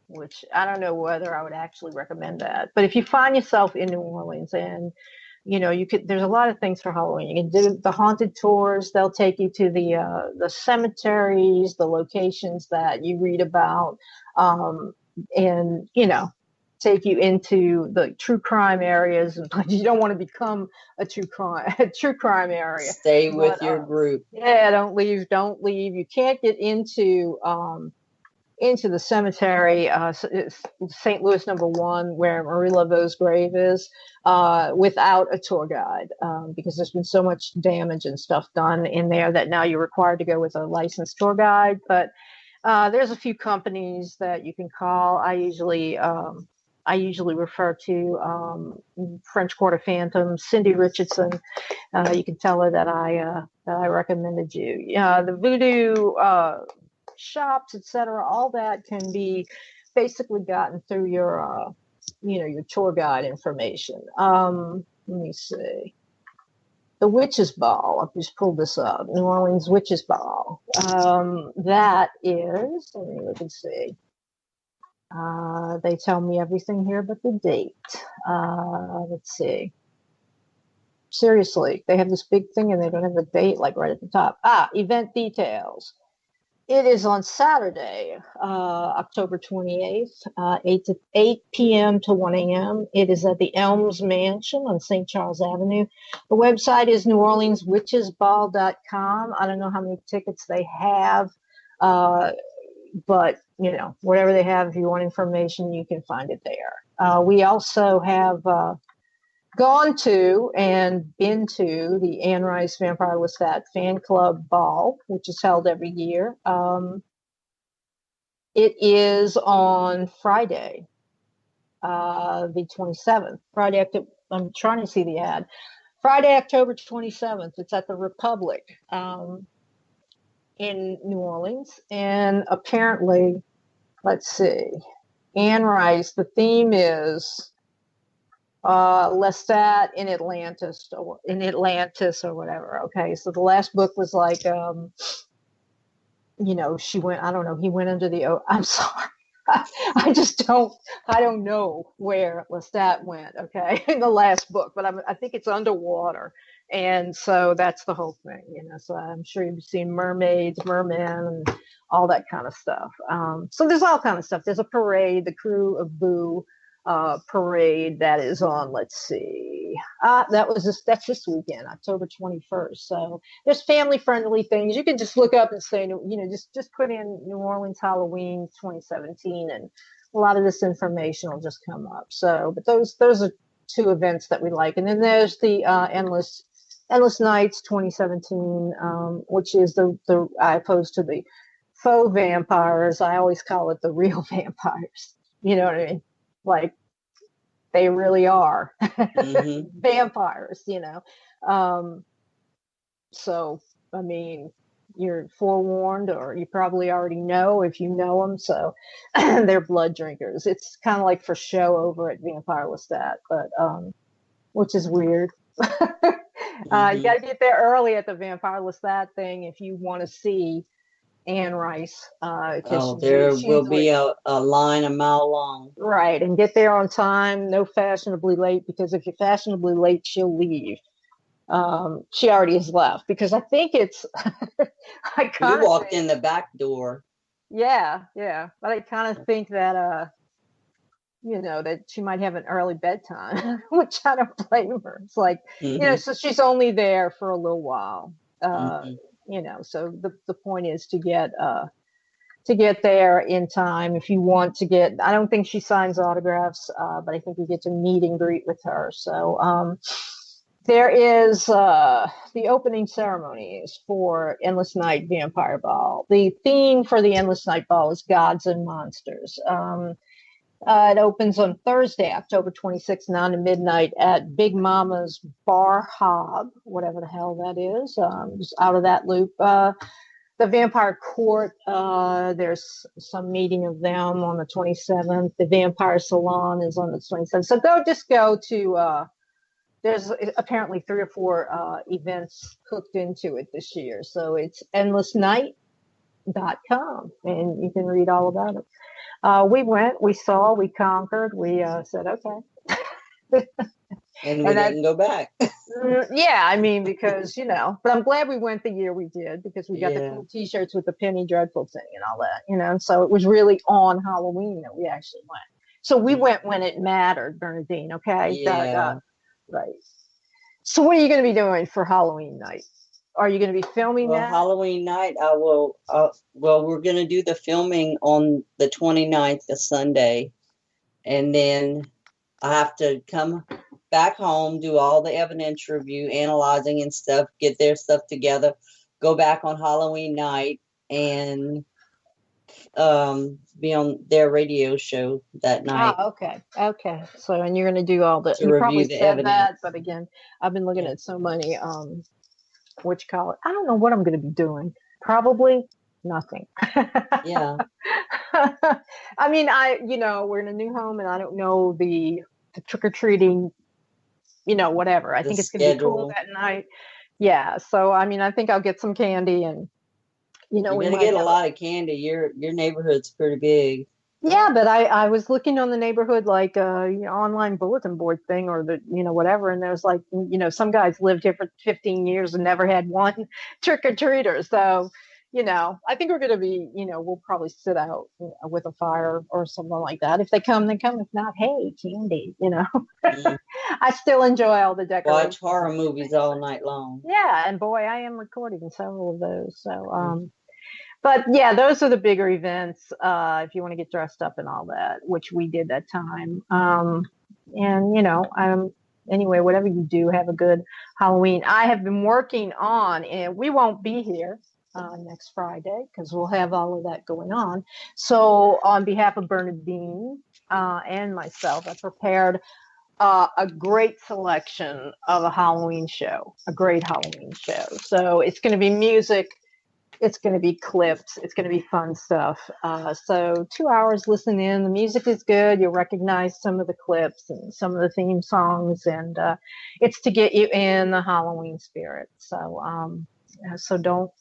which I don't know whether I would actually recommend that, but if you find yourself in New Orleans and, you know, there's a lot of things for Halloween. You can do the haunted tours. They'll take you to the cemeteries, the locations that you read about, and, you know, take you into the true crime areas, but you don't want to become a true crime area. Stay with your group. Yeah, don't leave. You can't get into the cemetery, St. Louis #1, where Marie Laveau's grave is, without a tour guide, because there's been so much damage and stuff done in there that now you're required to go with a licensed tour guide. But there's a few companies that you can call. I usually refer to French Quarter Phantom, Cindy Richardson. You can tell her that I recommended you. The Voodoo shops, etc. All that can be basically gotten through your tour guide information. Let me see. The Witches Ball. I've just pulled this up. New Orleans Witches Ball. That is. Let me look and see. They tell me everything here but the date. Let's see. Seriously, they have this big thing and they don't have the date like right at the top. Event details. It is on Saturday, October 28th, 8 p.m. to 1 a.m. It is at the Elms Mansion on St. Charles Avenue. The website is neworleanswitchesball.com. I don't know how many tickets they have, but, whatever they have, if you want information, you can find it there. We also have gone to and been to the Anne Rice Vampire Lestat Fan Club Ball, which is held every year. It is on Friday, the 27th. I'm trying to see the ad. Friday, October 27th. It's at the Republic in New Orleans. And apparently, let's see, Anne Rice, the theme is Lestat in Atlantis or whatever. Okay, so the last book was like, she went. I don't know. He went under the. I'm sorry. I don't know where Lestat went. Okay, in the last book, but I think it's underwater, and so that's the whole thing. So I'm sure you've seen mermaids, mermen, and all that kind of stuff. So there's all kind of stuff. There's a parade, the Crew of Boo parade that is on, let's see, that's this weekend, October 21st. So there's family friendly things. You can just look up and say, just put in New Orleans Halloween 2017 and a lot of this information will just come up. So, but those are two events that we like. And then there's the Endless Nights 2017, which is the opposed to the faux vampires. I always call it the real vampires. You know what I mean? Like they really are vampires, So, I mean, you're forewarned, or you probably already know if you know them. So they're blood drinkers. It's kind of like for show over at Vampire Lestat, but which is weird. You got to get there early at the Vampire Lestat thing if you want to see Anne Rice. There will be a line a mile long. Right, and get there on time, no fashionably late, because if you're fashionably late, she'll leave. She already has left, because I think it's... You walked in the back door. Yeah, but I kind of think that, that she might have an early bedtime, which I don't blame her. It's like, so she's only there for a little while. So the point is to get there in time. If you want to get, I don't think she signs autographs, but I think you get to meet and greet with her. So there is the opening ceremonies for Endless Night Vampire Ball. The theme for the Endless Night Ball is Gods and Monsters. It opens on Thursday, October 26th, 9 to midnight at Big Mama's Bar Hob, whatever the hell that is, just out of that loop. The Vampire Court, there's some meeting of them on the 27th. The Vampire Salon is on the 27th. So go to, there's apparently 3 or 4 events hooked into it this year. So it's endlessnight.com, and you can read all about it. We went, we saw, we conquered, we said, okay. And we didn't go back. Yeah, I mean, because, but I'm glad we went the year we did, because we got the cool t-shirts with the Penny Dreadful thing and all that, and so it was really on Halloween that we actually went. So we went when it mattered, Bernadine. Okay. Yeah. Right. So what are you going to be doing for Halloween night? Are you going to be filming that? Halloween night, I will. Well, we're going to do the filming on the 29th, a Sunday. And then I have to come back home, do all the evidence review, analyzing and stuff, get their stuff together, go back on Halloween night, and be on their radio show that night. Okay. So, and you're going to do all the, you probably said that, but again, I've been looking at so many, I don't know what I'm going to be doing. Probably nothing. Yeah. I mean, we're in a new home and I don't know the trick-or-treating, whatever. I think it's going to be cool that night. Yeah. So, I mean, I think I'll get some candy and, you're going to get a lot of candy. Your neighborhood's pretty big. Yeah, but I was looking on the neighborhood, like, online bulletin board thing or the, whatever. And there's like, some guys lived here for 15 years and never had one trick-or-treater. So, I think we're going to be, we'll probably sit out with a fire or something like that. If they come, they come. If not, hey, candy, I still enjoy all the decorations. Watch horror movies all night long. Yeah. And boy, I am recording several of those. So, but yeah, those are the bigger events. If you want to get dressed up and all that, which we did that time. And, anyway, whatever you do, have a good Halloween. I have been working on, and we won't be here next Friday because we'll have all of that going on. So on behalf of Bernadine and myself, I prepared a great selection of a Halloween show, a great Halloween show. So it's going to be music. It's going to be clips. It's going to be fun stuff. So 2 hours, listen in. The music is good. You'll recognize some of the clips and some of the theme songs. And it's to get you in the Halloween spirit. So don't,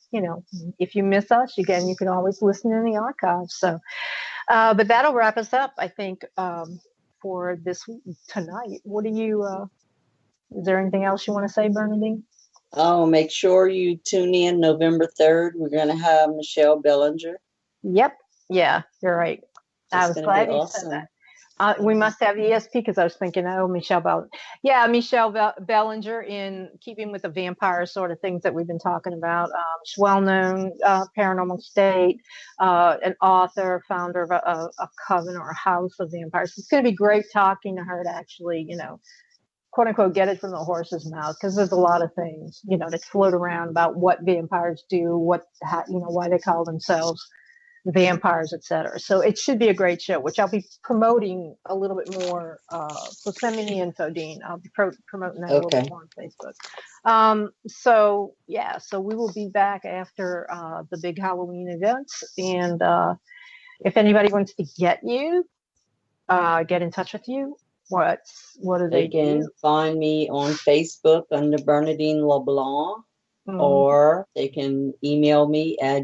if you miss us, again, you can always listen in the archives. So, but that'll wrap us up, I think, for this tonight. Is there anything else you want to say, Bernadine? Oh, make sure you tune in November 3rd. We're going to have Michelle Bellinger. Yep. Yeah, you're right. I was glad you said that. We must have ESP because I was thinking, Michelle Bellinger. Yeah, Michelle Bellinger, in keeping with the vampire sort of things that we've been talking about. She's well-known, Paranormal State, an author, founder of a coven or a house of vampires. It's going to be great talking to her to actually, quote unquote, get it from the horse's mouth, because there's a lot of things, that float around about what vampires do, why they call themselves vampires, etc. So it should be a great show, which I'll be promoting a little bit more. So send me the info, Dean. I'll be promoting that a little bit more on Facebook. So we will be back after the big Halloween events. And if anybody wants to get in touch with you, what do they do? They can find me on Facebook under Bernadine LeBlanc, or they can email me at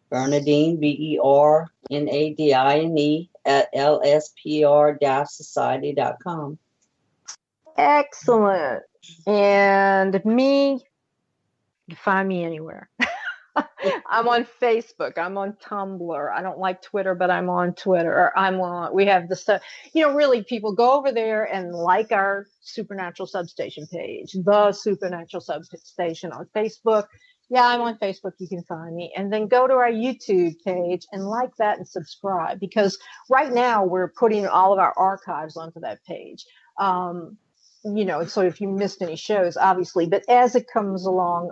Bernadine, BERNADINE at lspr-society.com. Excellent. And me, you can find me anywhere. I'm on Facebook. I'm on Tumblr. I don't like Twitter, but I'm on Twitter. We have the stuff, really, people go over there and like our Supernatural Substation page, the Supernatural Substation on Facebook. Yeah, I'm on Facebook. You can find me. And then go to our YouTube page and like that and subscribe, because right now we're putting all of our archives onto that page. So if you missed any shows, obviously, but as it comes along,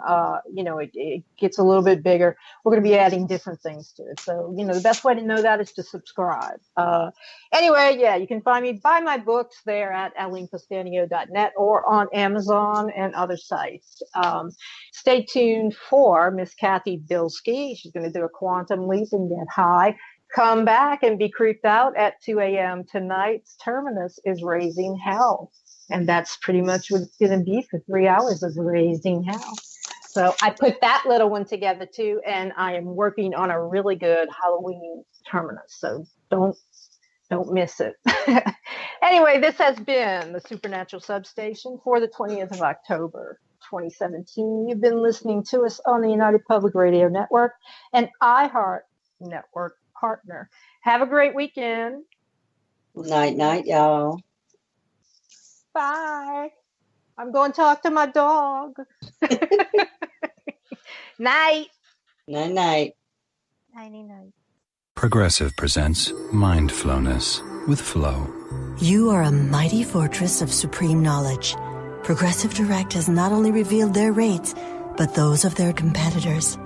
it gets a little bit bigger. We're going to be adding different things to it. So, the best way to know that is to subscribe. Anyway, you can find me, buy my books there at AleenCostanio.net or on Amazon and other sites. Stay tuned for Miss Kathy Bilski. She's going to do a quantum leap and get high. Come back and be creeped out at 2 a.m. Tonight's terminus is Raising Hell. And that's pretty much what it's going to be for 3 hours of Raising Hell. So I put that little one together too, and I am working on a really good Halloween terminus. So don't miss it. Anyway, this has been the Supernatural Substation for the 20th of October, 2017. You've been listening to us on the United Public Radio Network, an iHeart Network partner. Have a great weekend. Night, night, y'all. Bye. I'm going to talk to my dog. Night. Night, night. Nighty night. Progressive presents Mindfulness with Flow. You are a mighty fortress of supreme knowledge. Progressive Direct has not only revealed their rates, but those of their competitors.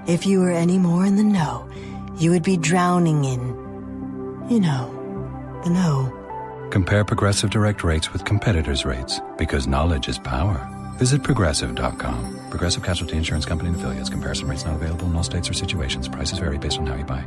If you were any more in the know, you would be drowning in, the know. Compare Progressive Direct rates with competitors' rates, because knowledge is power. Visit Progressive.com. Progressive Casualty Insurance Company and affiliates. Comparison rates not available in all states or situations. Prices vary based on how you buy.